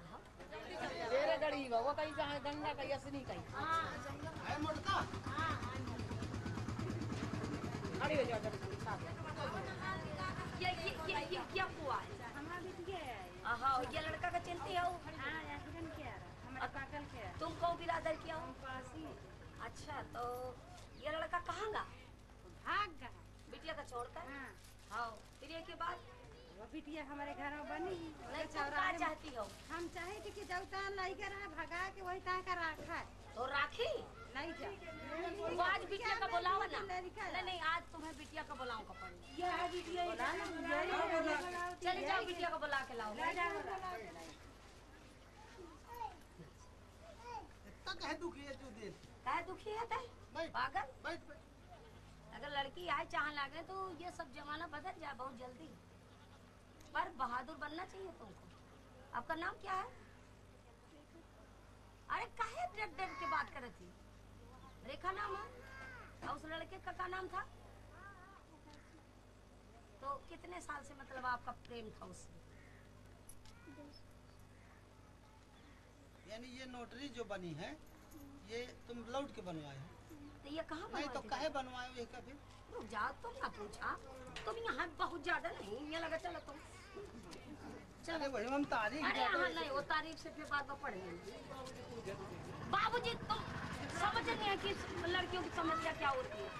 तेरे गरीब वो कहीं जहाँ गंगा कहीं असली कहीं है मोटका खड़ी हो जाओ ये क्या हुआ है हमारा बिटिया है। हाँ ये लड़का का चिंती हो हाँ हिरन क्या हमारे पागल क्या तुम कौन बिरादर किया हो पासी अच्छा तो ये लड़का कहाँ गा भाग गया बिटिया का छोड़कर हाँ हाँ फिर ये के बाद वो बिटिया हमारे घर में बनी नहीं तुम क्या चाहती हो हम चाहे थी कि जब तक नहीं कर रहा भगा के वही तक का रखा है तो राखी नहीं जा तो आज बिटिया का बुलावा ना नहीं आज तुम्हें बिटिया का बुलाऊं का पड़ेगा चले जाओ बिटिया को बुला के लाओ कहे दुखी है तू दिन कहे दुखी है पागल अगर लड़की आए चाह लागे तो ये सब जमाना बदल जाए बहुत जल्दी पर बहादुर बनना चाहिए तुमको आपका नाम क्या है अरे काहे डर डर के बात कर थी रेखा नाम है और उस लड़के का नाम था तो कितने साल से मतलब आपका प्रेम था उससे यानी ये नोटरी जो बनी है ये तुम लौट के बनवाए हो तो ये कहाँ नहीं तो काहे बनवाए हो ये कभी रुक जाओ तुम ना पूछा तुम यहाँ बहुत ज्यादा नहीं ये लगा चलो तुम चले वही हम तारीख अरे यहाँ नहीं वो तारीख से फिर बाद में पढ़ लेंगे बाबूजी तुम समझ नहीं है कि लड़कियों की समस्या क्या होती है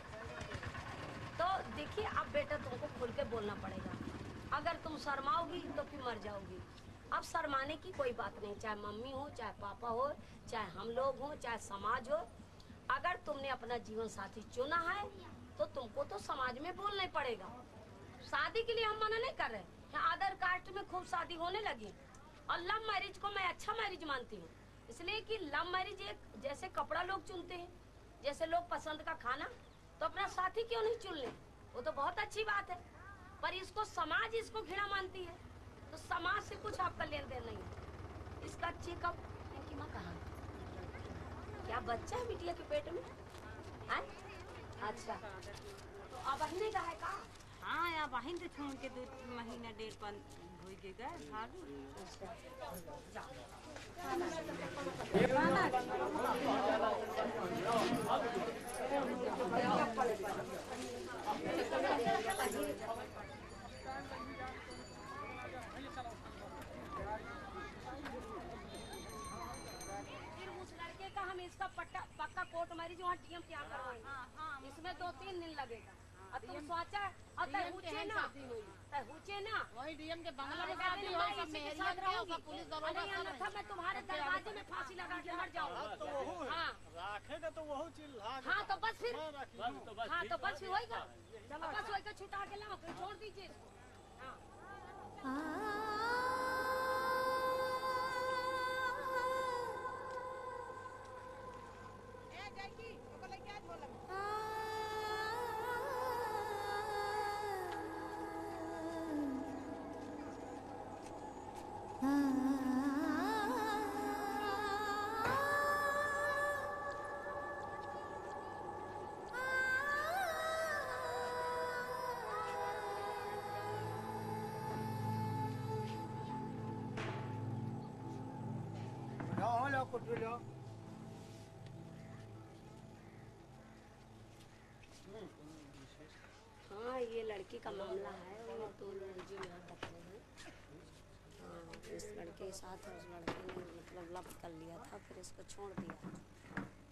तो देखिए अब बेटा तुमको खुल के बोलना पड़ेगा अगर तुम शर्माओगी तो फिर मर जाओगी अब शर्माने की कोई बात नहीं चाहे मम्मी हो चाहे पापा हो चाहे हम लोग हो चाहे समाज हो अगर तुमने अपना जीवन साथी चुना है तो तुमको तो समाज में बोलना ही पड़ेगा शादी के लिए हम मना नहीं कर रहे यहाँ अदर कास्ट में खूब शादी होने लगी और लव मैरिज को मैं अच्छा मैरिज मानती हूँ इसलिए कि लव मैरिज एक जैसे कपड़ा लोग चुनते हैं जैसे लोग पसंद का खाना तो अपना साथी क्यों नहीं चुन ले वो तो बहुत अच्छी बात है पर इसको समाज इसको घृणा मानती है तो समाज से कुछ आपका लेन देन नहीं है इसका चेकअप की माँ कहाँ क्या बच्चा है बिटिया के पेट में है? अच्छा तो अब अहिने का है कहाँ हाँ या वहीं तो छोड़ के 2 महीना 1.5 हो के गए भागू फिर उस लड़के का हम इसका पक्का कोर्ट मैरिज वहाँ डीएम क्या करवाएंगे इसमें 2-3 दिन लगेगा और तुम सोचा और हुचे ना वही डीएम के बंगला में शादी हो सब मेहरिया के पुलिस दरोगा था मैं तुम्हारे दरवाजे में फांसी लगा के मर जाऊंगा हाँ राखेगा तो वो चिल्ला हाँ तो बस फिर हाँ तो बस फिर होएगा बस होएगा छुटा के लाओ छोड़ दीजिए हाँ ये लड़की का मामला है, वो दो लड़कियों में पकड़े हैं। हाँ इस लड़के के साथ उस लड़के ने मतलब लव कर लिया था, फिर इसको छोड़ दिया।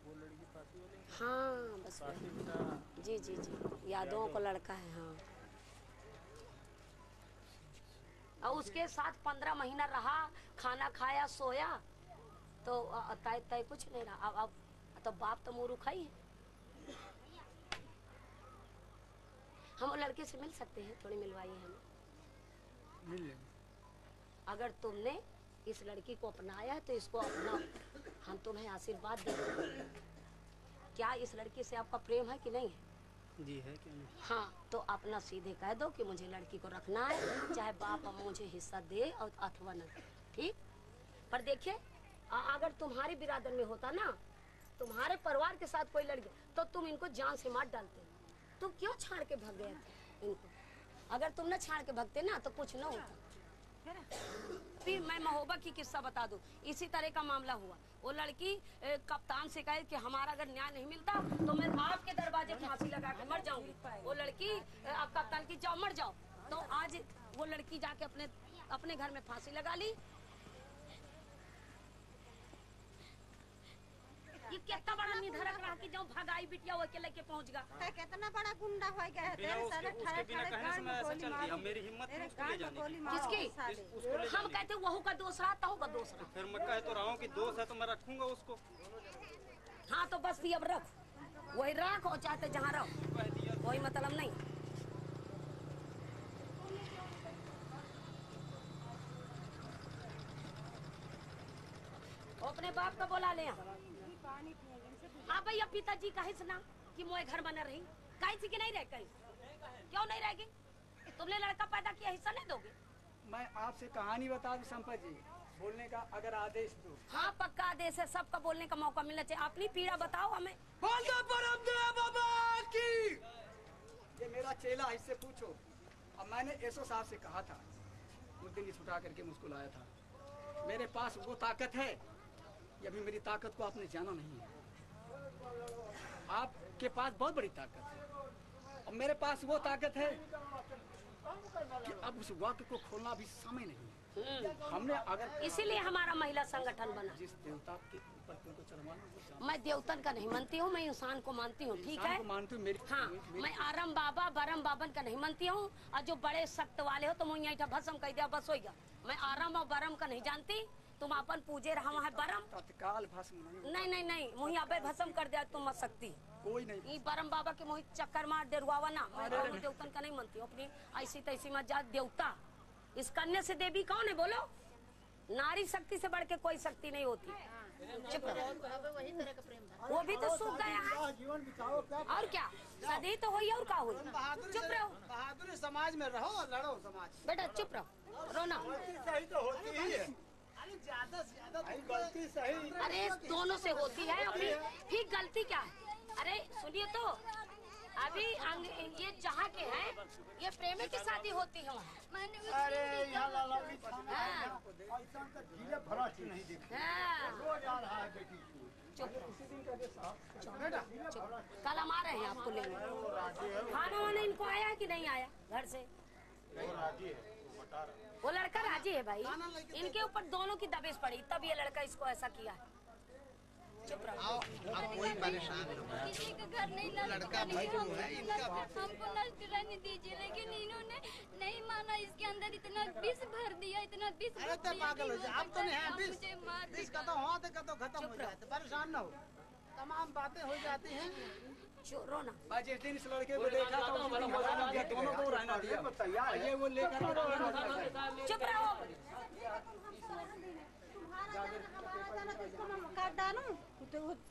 वो लड़की पासी वाली हाँ बस पासी वही। का जी जी जी यादों को लड़का है। हाँ और उसके साथ 15 महीना रहा, खाना खाया सोया, तो तय तय कुछ नहीं रहा। अब तो बाप तो मूर्ख ही है। हम वो लड़के से मिल सकते हैं, थोड़ी मिलवाइए हमें। मिल लेंगे। अगर तुमने इस लड़की को अपनाया है तो इसको अपनाओ, हम तुम्हें आशीर्वाद देंगे। क्या इस लड़की से आपका प्रेम है कि नहीं है? जी है क्या नहीं? हाँ तो अपना सीधे कह दो कि मुझे लड़की को रखना है, चाहे बाप मुझे हिस्सा दे और अथवा न दे, ठीक। पर देखिए अगर तुम्हारी बिरादर में होता ना, तुम्हारे परिवार के साथ कोई लड़की, तो तुम इनको जान से मार डालते। तुम क्यों छाड़ के भाग गए थे इनको? अगर तुम न छाड़ के भागते ना तो कुछ न होता। फिर मैं महोबा की किस्सा बता दूं, इसी तरह का मामला हुआ। वो लड़की कप्तान से कहे कि हमारा अगर न्याय नहीं मिलता तो मैं आपके दरवाजे फांसी लगा के मर जाऊंगी। वो लड़की कप्तान की जाओ मर जाओ, तो आज वो लड़की जाके अपने घर में फांसी लगा ली। ये कितना बड़ा निधरक रहा कि जो भगाई बिटिया वो के लेके पहुंच गया। कितना बड़ा गुंडा हो गया है तेरे सारे उसके बिना कहने से मैं ऐसा चलती है। मेरी हिम्मत नहीं उसको ले जाने की। किसकी? हम कहते वहू का दोष रहा, तहू का दोष रहा। फिर मैं कह तो रहा हूँ कि दोस्त है तो मैं रखूंगा उसको। हाँ तो बस भी अब रख, वही रख और चाहते जहाँ रहो, कोई मतलब नहीं। अपने बाप का बोला ले। हाँ भैया पिताजी कहे से ना कि मोए घर बना रही, कहीं से कि नहीं रह, कहीं क्यों नहीं रहेगी? तुमने लड़का पैदा किया, हिस्सा नहीं दोगे? मैं आपसे कहानी बता दूं संपत जी, बोलने का अगर आदेश दो। हाँ पक्का आदेश है, सबका बोलने का मौका मिलना चाहिए। अपनी पीड़ा बताओ हमें। बाबा की ये मेरा चेला है, इससे पूछो। अब मैंने एसओ साहब से कहा था, उस दिन ही छुटा करके मुझको लाया था। मेरे पास वो ताकत है, ये अभी मेरी ताकत को आपने जाना नहीं है। आपके पास बहुत बड़ी ताकत है और मेरे पास वो ताकत है कि अब उस वाक्य को खोलना भी समय नहीं है। हमने अगर इसीलिए हमारा महिला संगठन बना। जिस देवता के ऊपर तुमको चढ़वाना वो जानता मैं देवतन का नहीं मानती हूँ, मैं इंसान को मानती हूँ, ठीक है? को मानती हूँ। मेरी हाँ मैं आरम बाबा बरम बाबन का नहीं मानती हूँ। और जो बड़े सख्त वाले हो तो मुझे यहाँ भस्म कह दिया, बस हो गया। मैं आरम और बरम का नहीं जानती। तुम अपन पूजे रहा वहाँ बरम, तत्काल भस्म नहीं मुही अबे भस्म कर दिया तुम मत सकती। कोई नहीं। ये बरम बाबा के मोहित चक्कर मार देरवावा ना। मैं देवतन का नहीं मानती हूँ, अपनी ऐसी तैसी मत जा। देवता इस कन्या से देवी कौन है बोलो? नारी शक्ति से बढ़ के कोई शक्ति नहीं होती। चुप रहो, वही तरह का प्रेम था। वो भी तो सूख गया है। और क्या सदी तो हुई और क्या हुई? चुप रहो, बहादुरी समाज में रहो और लड़ो समाज। बेटा चुप रहो, रोना। सही तो होती ही है। अरे ज्यादा से ज्यादा गलती सही। अरे दोनों से होती है अपनी, ठीक गलती क्या है? अरे सुनिए तो, अभी ये जहाँ के हैं ये प्रेमी की शादी होती है वहाँ। अरे यहाँ लाला भी कल हम आ रहे हैं आपको लेने। खाना वाना इनको आया है कि नहीं आया घर से? वो लड़का राजी है भाई, इनके ऊपर दोनों की दबिश पड़ी तब ये लड़का इसको ऐसा किया है। चुप रहो। कोई परेशान किसी का घर नहीं लड़का भाई जो है इनका हमको नष्ट रहने दीजिए, लेकिन इन्होंने नहीं माना। इसके अंदर इतना विष भर दिया, इतना विष भर दिया। पागल हो जाए, अब तो नहीं है विष का तो हुआ तो खत्म हो जाते, परेशान न हो। तमाम बातें हो जाती हैं। रोना। मैं जिस दिन इस लड़के को देखा था दोनों को रहना दिया, ये वो लेकर चुप रहो। काट डालूं,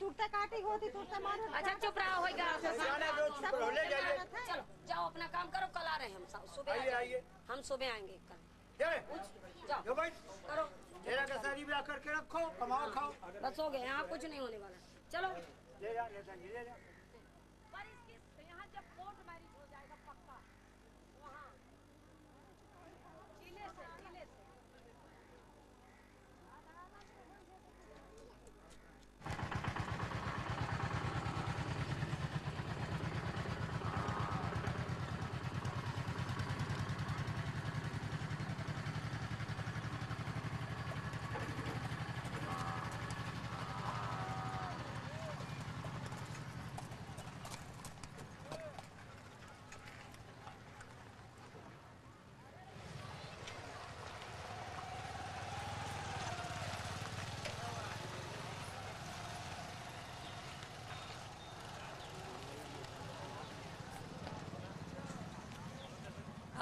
टूटता काटी होती टूटता मारो। अच्छा चुप रहो, होगा। चलो जाओ अपना काम करो, कल आ रहे हैं हम सुबह। हम सुबह आएंगे कल। जाओ करो, करके रखो, कमाओ खाओ। बस हो गए, यहाँ कुछ नहीं होने वाला। चलो ले जा। पर इसके यहाँ जब कोर्ट मैरिज हो जाएगा पक्का, वहाँ जिले से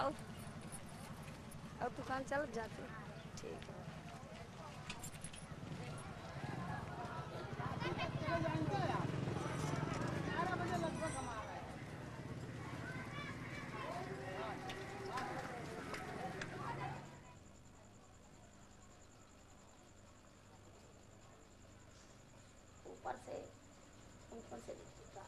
और दुकान चल जाते। ठीक है। जानते हैं आप 11 बजे लगभग हम आ रहे हैं। ऊपर से दिखेगा।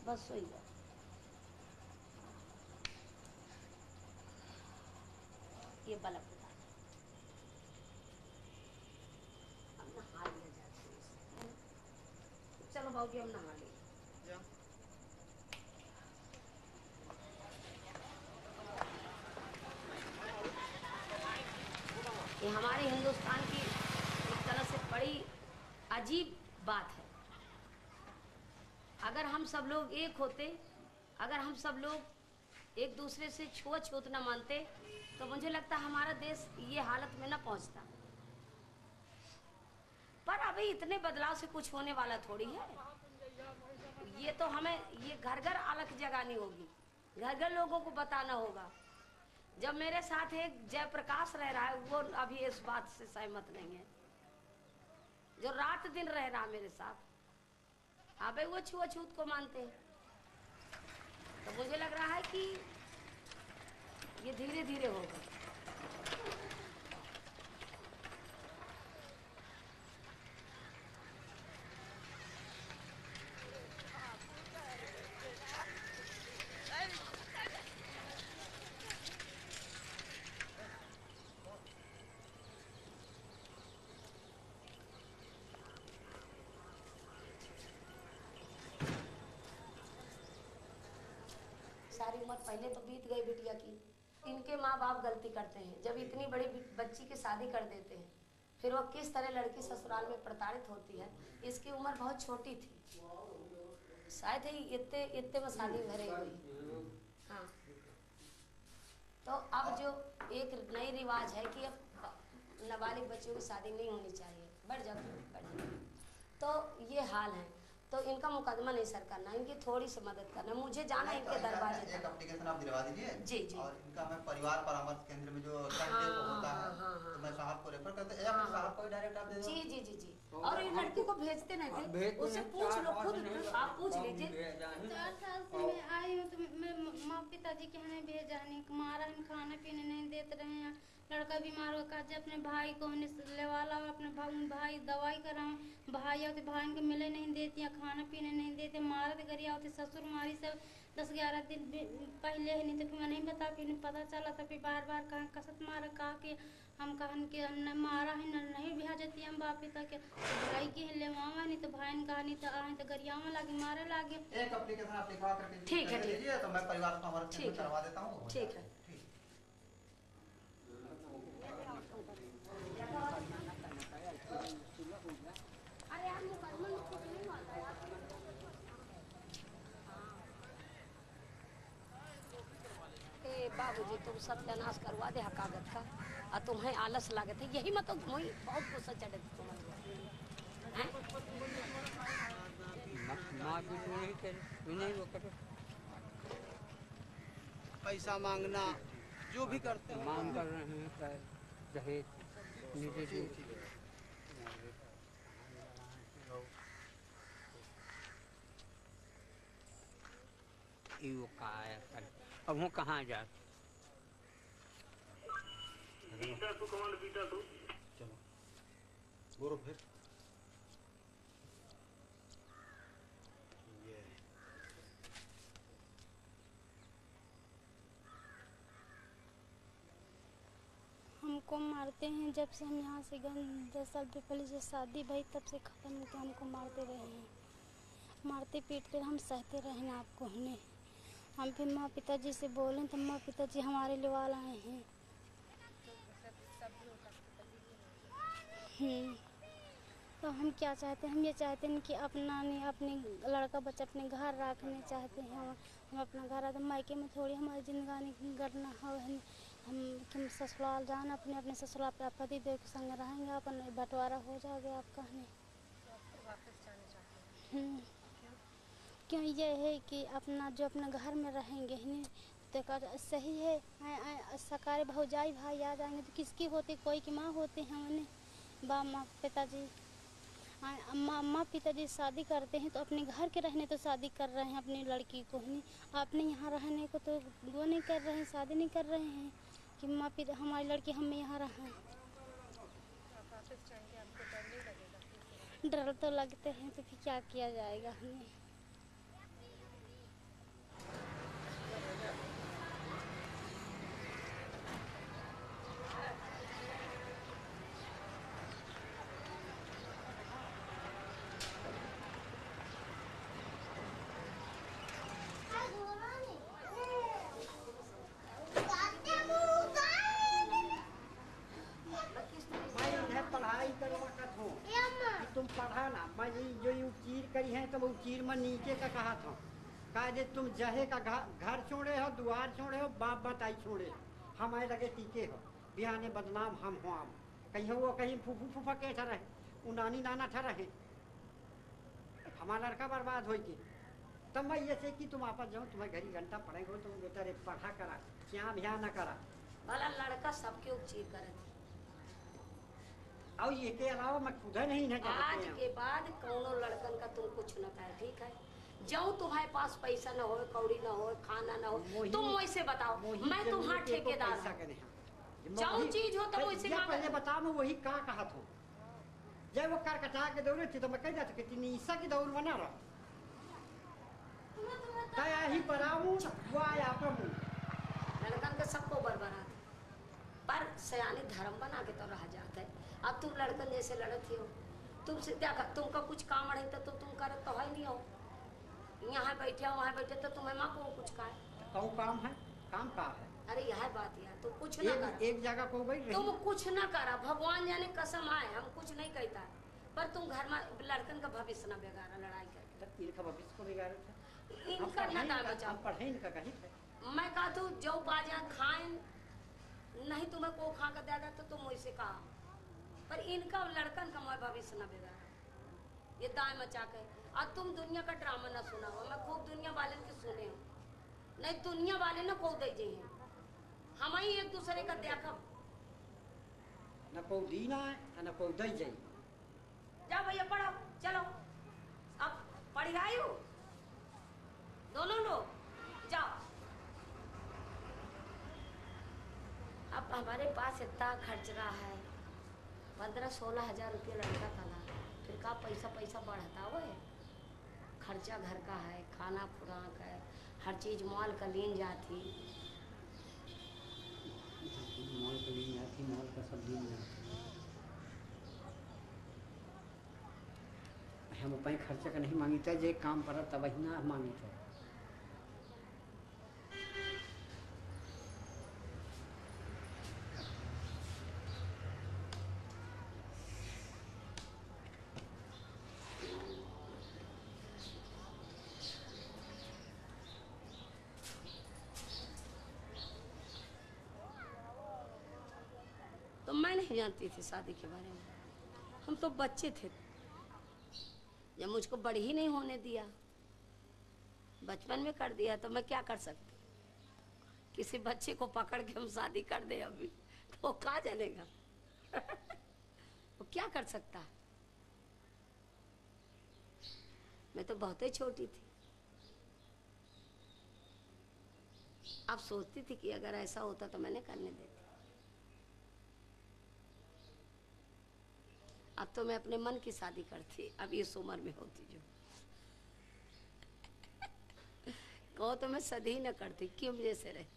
बस वही है। ये बल्ब बता अब नहा लिया जाते हैं। चलो भाभी हम नहा लें। ये हमारे हिंदुस्तान की एक तरह से बड़ी अजीब बात है। अगर हम सब लोग एक होते, अगर हम सब लोग एक दूसरे से छुआछूत न मानते तो मुझे लगता हमारा देश ये हालत में न पहुंचता। पर अभी इतने बदलाव से कुछ होने वाला थोड़ी है। ये तो हमें ये घर घर अलग जगानी होगी, घर घर लोगों को बताना होगा। जब मेरे साथ एक जयप्रकाश रह रहा है वो अभी इस बात से सहमत नहीं है, जो रात दिन रह रहा मेरे साथ, अबे वो छुआछूत को मानते हैं। तो मुझे लग रहा है कि ये धीरे धीरे होगा। सारी उम्र पहले तो बीत गई बिटिया की। इनके माँ बाप गलती करते हैं, जब इतनी बड़ी बच्ची की शादी कर देते हैं, फिर वो किस तरह लड़की ससुराल में प्रताड़ित होती है। इसकी उम्र बहुत छोटी थी, शायद ही इतने में शादी भरे हुई। हाँ, तो अब जो एक नई रिवाज है कि अब नाबालिग बच्चों की शादी नहीं होनी चाहिए। बढ़ जाओ। तो ये हाल है, तो इनका मुकदमा नहीं सर करना, इनकी थोड़ी सी मदद करना। मुझे जाना है इनके दरवाजे तक। एक एप्लीकेशन आप दिलवा दीजिए। जी जी। और इनका हमें परिवार परामर्श केंद्र में जो होता है तो मैं साहब को रेफर करते हैं या फिर साहब को डायरेक्ट आप दे दो। जी जी जी जी। और इन लड़की को भेजते नहीं थे, उससे पूछ लो खुद, आप पूछ लीजिए। 4 साल से मैं आई हूँ तो मेरे माँ पिताजी के हमें भेजा नहीं, मारा है, खाना पीने नहीं देते रहे हैं। लड़का बीमार होकर जब अपने भाई को ले वाला अपने भाई दवाई कराएं, भाई आते भाई को मिले नहीं देती या खाना पीने नहीं देते, मारत गरिया होते। ससुर मारी सब 10-11 दिन पहले ही, नहीं तो फिर मैं नहीं बता, फिर पता चला था। फिर बार बार कहा कसत मारा, कहा कि हम कहन के न मारा है न नहीं भेजती हम बाप पिता के भाई के ले मामा, नहीं तो भाई ने कहा, नहीं तो आए तो गरिया में लागे मारे लागे। एक एप्लीकेशन आप लिखवा करके ठीक है, ठीक है, तो मैं परिवार को हमारे केंद्र में करवा देता हूँ। ठीक है। अरे यार मुकदमा में कुछ नहीं होता यार। बाबूजी तुम सत्यानाश करवा दे हकागत का, और तुम्हें आलस लागे थे, यही मत वही बहुत गुस्सा चढ़े थे तुम्हारे। पैसा मांगना जो भी करते हैं मांग कर रहे हैं दहेज अब वो कहाँ जा चलो गोरो फिर हमको मारते हैं जब से हम यहाँ से गए। 10 साल पहले से शादी भाई तब से ख़त्म होकर हमको मारते रहे हैं, मारते पीटते हम सहते रहे हैं। आपको हमने हम फिर माँ पिताजी से बोलें तो माँ पिताजी हमारे लिए वाला आए हैं। तो हम क्या चाहते हैं, हम ये चाहते हैं कि अपना नहीं, अपने लड़का बच्चा अपने घर रखने चाहते हैं। हम अपना घर आते मायके में थोड़ी हमारी जिंदगानी करना हो, हम ससुराल जाना, अपने अपने ससुराल पर पति देव के संग रहेंगे, अपन बंटवारा हो जाएगा आपका हमें। क्यों ये है कि अपना जो अपने घर में रहेंगे नहीं तो सही है। सकारे भौजाई भाई आ जाएंगे तो किसकी होती, कोई की माँ होती है। हमने बाप माँ पिताजी माँ पिताजी शादी करते हैं तो अपने घर के रहने तो शादी कर रहे हैं अपनी लड़की को नहीं, अपने यहाँ रहने को तो वो नहीं कर रहे हैं, शादी नहीं कर रहे हैं कि माँ पिता हमारी लड़की हम यहाँ रहें। डर तो लगते हैं, तो फिर क्या किया जाएगा हमें। तुम पढ़ा ना, मैं जो चीर करी है तो वो चीर में नीचे का कहा था कहा जे तुम जहे का घर छोड़े हो, द्वार छोड़े हो, बाप बताई छोड़े, हमारे लगे टीके हो, बिहाने बदनाम हम हो। आप कहीं वो कहीं फूफू फूफा कैसा रहे, वो नानी नाना था रहे, हमारा लड़का बर्बाद हो के। तब मैं ये से कि तुम आपस जाओ, तुम्हें घड़ी घंटा पढ़ेंगे, तुम बेटा रे पढ़ा करा, क्या ध्यान न करा। भला लड़का सबके उपचीर करे और ये के अलावा मैं खुद नहीं है। आज के बाद कौनो लड़कन का तुम कुछ न कहे, ठीक है? जाओ तुम्हारे पास पैसा न हो, कौड़ी न हो, खाना न हो, तुम वैसे बताओ, मैं तुम्हारा ठेकेदार हूँ। जाओ चीज हो तो वैसे पहले बताओ, मैं वही का कहा था। जब वो कार कटा के दौड़े थी तो मैं कह जाता कि निशा की दौड़ बना रहा तया ही पराऊं वो आया प्रभु। लड़कन के सबको बरबरा पर सयानी धर्म बना के तो रह जाते है। अब तुम लड़कन जैसे लड़ती हो, तुमसे क्या तुमका कुछ काम अड़े तो तुम करत तो है नहीं हो। यहाँ बैठे हो वहाँ बैठे तो तुम्हें माँ को कुछ का है काम है, काम का है। अरे यह बात यार, तुम कुछ ना कर, एक जगह को बैठ तुम कुछ ना करा, भगवान जाने कसम आए, हम कुछ नहीं कहता है, पर तुम घर में लड़कन का भविष्य न बिगाड़ा लड़ाई करके। इनका भविष्य को बिगाड़ा इनका ना दाम बचाओ। पढ़े इनका कहीं मैं कहा तू जो बाजा खाएं नहीं, तुम्हें को खा कर दे तो तुम वैसे कहा, पर इनका लड़कन का मैं भविष्य न बिगाड़ा, ये दाएं मचा के। और तुम दुनिया का ड्रामा न सुना हो, मैं खूब दुनिया वाले के सुने हो, नहीं दुनिया वाले न को दे जाइए, हम ही एक दूसरे का देखा न को दीना है न को दे जाइए। जाओ भैया पढ़ो, चलो अब पढ़ गए हो दोनों लोग, जाओ। अब हमारे पास इतना खर्च रहा है, 15-16 हजार रुपया लड़का कला, फिर का पैसा बढ़ता हुआ है। खर्चा घर का है, खाना खुराक है, हर चीज मॉल का लीन जाती, मॉल का लीन जाती, मॉल का सब लीन जाती। हम अपने खर्चे का नहीं मांगी था, जे काम पर तब ही ना मांगी था। तो मैं नहीं जानती थी शादी के बारे में, हम तो बच्चे थे जब मुझको बड़ी ही नहीं होने दिया, बचपन में कर दिया, तो मैं क्या कर सकती। किसी बच्चे को पकड़ के हम शादी कर दे अभी तो वो कहाँ जानेगा वो क्या कर सकता है। मैं तो बहुत ही छोटी थी, अब सोचती थी कि अगर ऐसा होता तो मैंने करने देती। अब तो मैं अपने मन की शादी करती, अब इस उम्र में होती जो कहो तो मैं सदी ही न करती, क्यों जैसे रहती।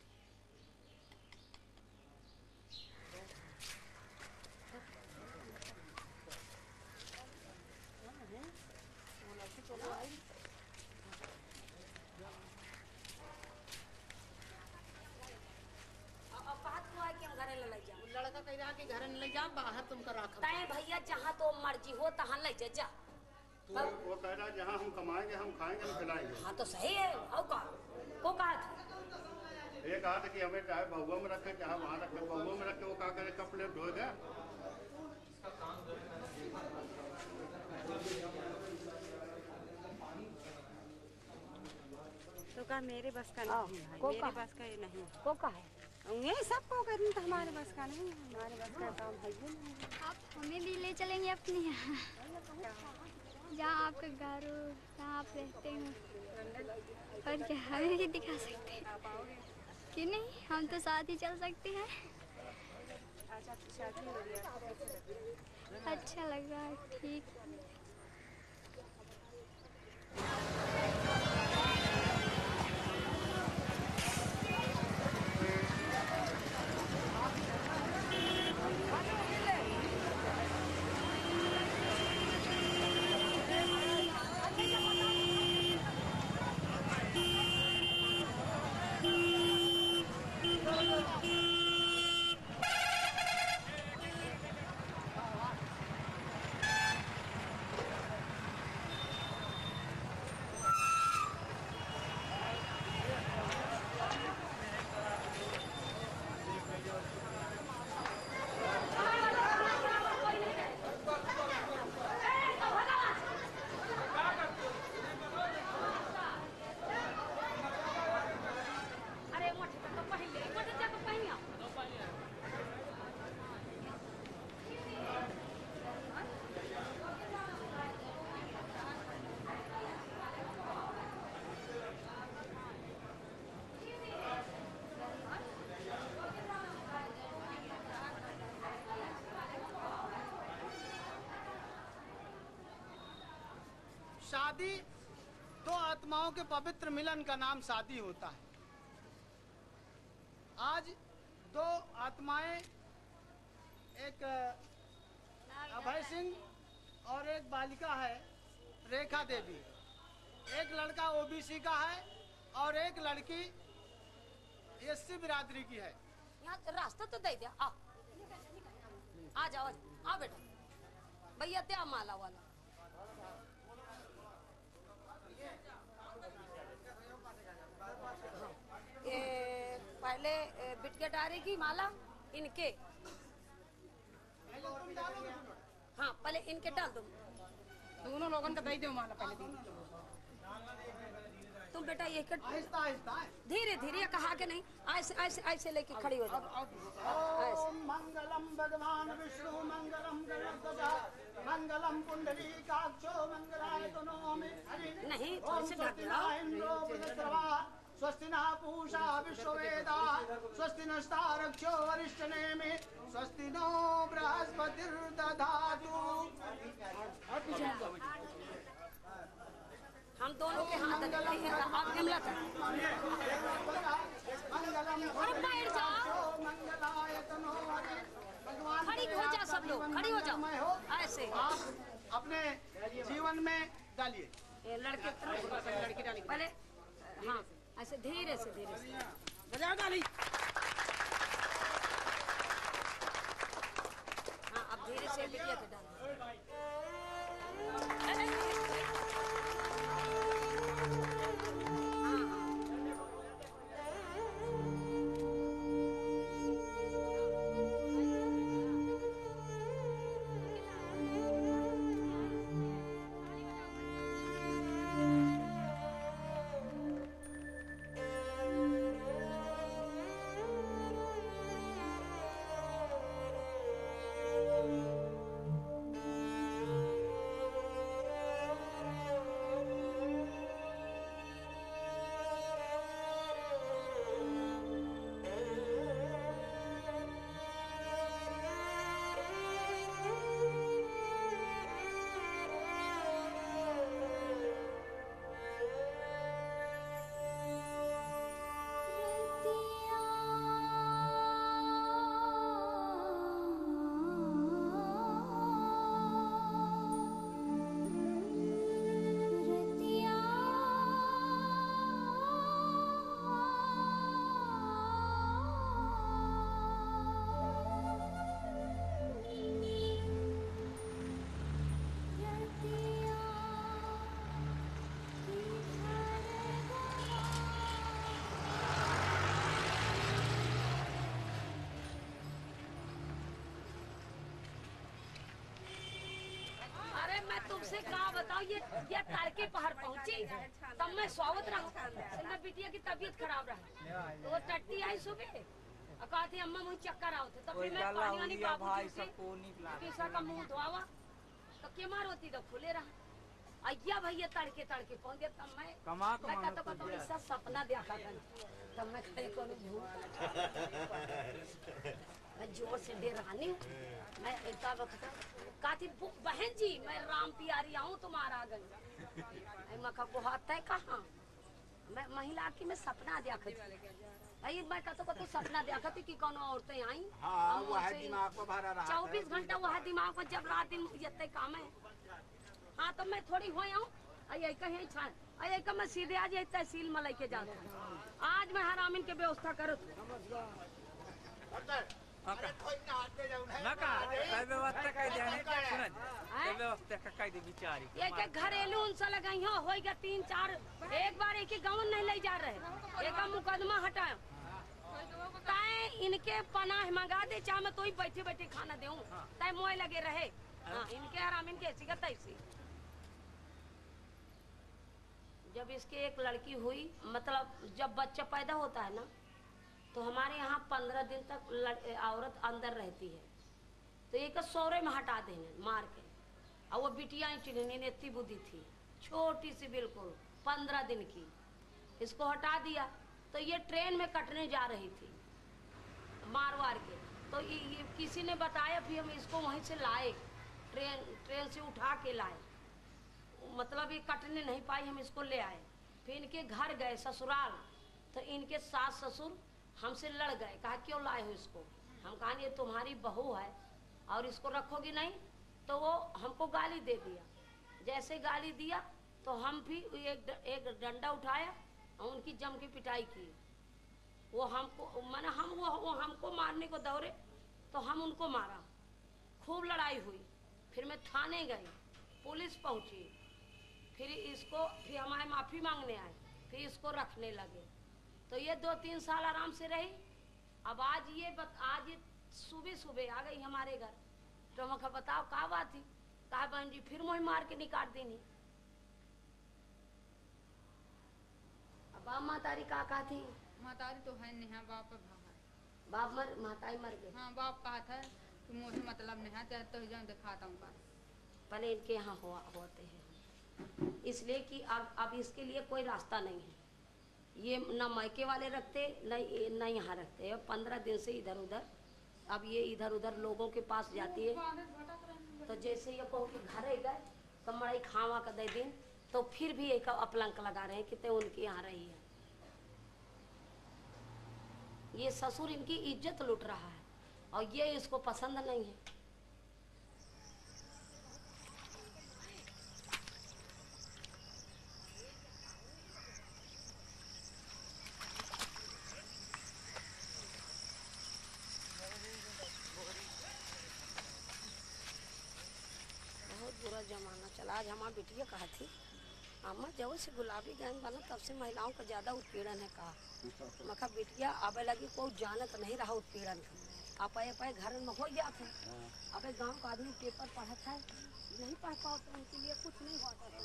लड़का कह रहा कि घर ले जा बाहर तुमका रख ताए भैया जहाँ तो मर्जी हो तहाँ ले जा। तो वो कह रहा जहाँ हम कमाएंगे हम खाएंगे हम खिलाएंगे। हाँ तो सही है। और को कहा था? ये कहा था कि हमें चाहे बहुआ में रखे चाहे वहाँ रखे, बहुआ में रखे वो कहा करे कपड़े धोए गए। तो का मेरे बस का नहीं है, मेरे बस का नहीं। को कहा है? ये सबको करना तो हमारे बस का नहीं है, हमारे बस का काम है ही नहीं। आप हमें भी ले चलेंगे अपने यहाँ, जहाँ आपका घर हो, जहाँ आप रहते हो। और क्या हमें भी दिखा सकते हैं कि नहीं? हम तो साथ ही चल सकते हैं। अच्छा लग रहा है। ठीक। शादी दो आत्माओं के पवित्र मिलन का नाम शादी होता है। आज दो आत्माएं, एक अभय सिंह और एक बालिका है रेखा देवी। एक लड़का ओबीसी का है और एक लड़की एससी बिरादरी की है। यहाँ रास्ता तो दे दिया। आ जाओ आ बेटा भैया त्या माला वाला। ये पहले बिटिया डालेगी माला इनके। हाँ पहले इनके डाल दो। दोनों लोगों का दे दो माला पहले दिन। तुम बेटा ये आहिस्ता आहिस्ता धीरे धीरे कहा के नहीं, ऐसे ऐसे ऐसे लेके खड़ी हो जाओ। ओम मंगलम भगवान विष्णु मंगलम गणपतः मंगलम पुंडरीकाक्षो मंगलाय तनोमि हरि। नहीं ओम स्वस्ति न इंद्रो बृहस्पतिर्वा स्वस्ति न पूषा विश्ववेदाः स्वस्ति नस्तारक्षो वरिष्ठनेमि स्वस्ति नो बृहस्पतिर्दधातु। हम दोनों के हाथ आप विमला कर। अरे बैठ जाओ, खड़ी हो जाओ सब लोग, खड़ी हो जाओ ऐसे। आप अपने जीवन में डालिए। लड़के लड़की डाली पहले हाँ ऐसे धीरे से बजाओ डाली। हाँ अब धीरे से बिटिया के डाल। मैं तुमसे कहा बताओ, ये तड़के पहाड़ पहुंची तब मैं स्वागत रहा, मैं बिटिया की तबीयत खराब रहा, तो वो टट्टी आई सुबह और कहती अम्मा मुझे चक्कर आओ थे, तो फिर मैं पानी वानी बाबू किसा का मुंह धोवा तो के मार होती तो खुले रहा। अय्या भैया तड़के पहुंच गया, तब मैं तो ऐसा सपना देखा था, तब मैं कहीं को मैं जोर से डेरानी हूँ। मैं एक वक्त कहती बहन जी मैं राम प्यारी आऊँ तुम्हारा गई मखा को हाथ है कहाँ, मैं महिला की मैं सपना देखती भाई, मैं कहता सपना देखा थी कि कौन औरतें आई 24 घंटा वह दिमाग में, जब रात दिन जितने काम है। हाँ तो मैं थोड़ी हो आऊँ कहीं छान का मैं सीधे आज तहसील में लेके जाता हूँ, आज मैं हरामिन के व्यवस्था करो। घरेलू उनसे लगाई हो गया 3-4, एक बार एक ही गाँव नहीं ले जा रहे, एक मुकदमा हटाए इनके पनाह मंगा दे, चाहे मैं तो ही बैठे बैठे खाना दूं तय मोए लगे रहे। हाँ इनके आराम इनके ऐसी का तैसी। जब इसके एक लड़की हुई, मतलब जब बच्चा पैदा होता है ना, तो हमारे यहाँ 15 दिन तक औरत अंदर रहती है, तो एक सौरे में हटा देने मार के, और वो बिटिया चिन्हने ने इतनी बुद्धि थी, छोटी सी बिल्कुल 15 दिन की, इसको हटा दिया। तो ये ट्रेन में कटने जा रही थी मारवाड़ के, तो ये किसी ने बताया, फिर हम इसको वहीं से लाए, ट्रेन से उठा के लाए, मतलब ये कटने नहीं पाई, हम इसको ले आए। फिर इनके घर गए ससुराल, तो इनके सास ससुर हमसे लड़ गए, कहा क्यों लाए हो इसको। हम कहा ये तुम्हारी बहू है और इसको रखोगी नहीं, तो वो हमको गाली दे दिया। जैसे गाली दिया तो हम भी एक डंडा उठाया और उनकी जम की पिटाई की। वो हमको माने वो हमको मारने को दौड़े तो हम उनको मारा, खूब लड़ाई हुई। फिर मैं थाने गई, पुलिस पहुंची, फिर हमारे माफी मांगने आए, फिर इसको रखने लगे। तो ये 2-3 साल आराम से रही। अब आज ये सुबह आ गई हमारे घर, तो मैं कहा बताओ क्या बात थी, कहा बहन जी फिर मुझे मार के निकाल देनी। अब बाप मातारी का थी, मातारी तो है नहीं, बाप बाप माताई मर गए। हाँ बाप कहा था कि मुझे मतलब नहीं है, तो जाऊँ दिखाता हूँ। पहले इनके यहाँ होते हैं, इसलिए कि अब इसके लिए कोई रास्ता नहीं है। ये न मायके वाले रखते न यहाँ रखते, 15 दिन से इधर उधर। अब ये इधर उधर लोगों के पास जाती है, तो जैसे ये कहूँ कि घर गए तो मड़ाई खावा का दे दिन, तो फिर भी एक अपलंक लगा रहे हैं कि ते उनके यहाँ रही है। ये ससुर इनकी इज्जत लूट रहा है और ये इसको पसंद नहीं है। बुरा जमाना चला। आज हमारी बिटिया कहा थी अम्मा जब से गुलाबी गैंग बना तब से महिलाओं का ज्यादा उत्पीड़न है। कहा मैं कहा बिटिया अब लगी कोई जानत नहीं रहा उत्पीड़न का, आप पाए घर में हो जाते हैं। अब गांव का आदमी पेपर पढ़ता है, नहीं पढ़ पाओ तो उनके लिए कुछ नहीं होता है।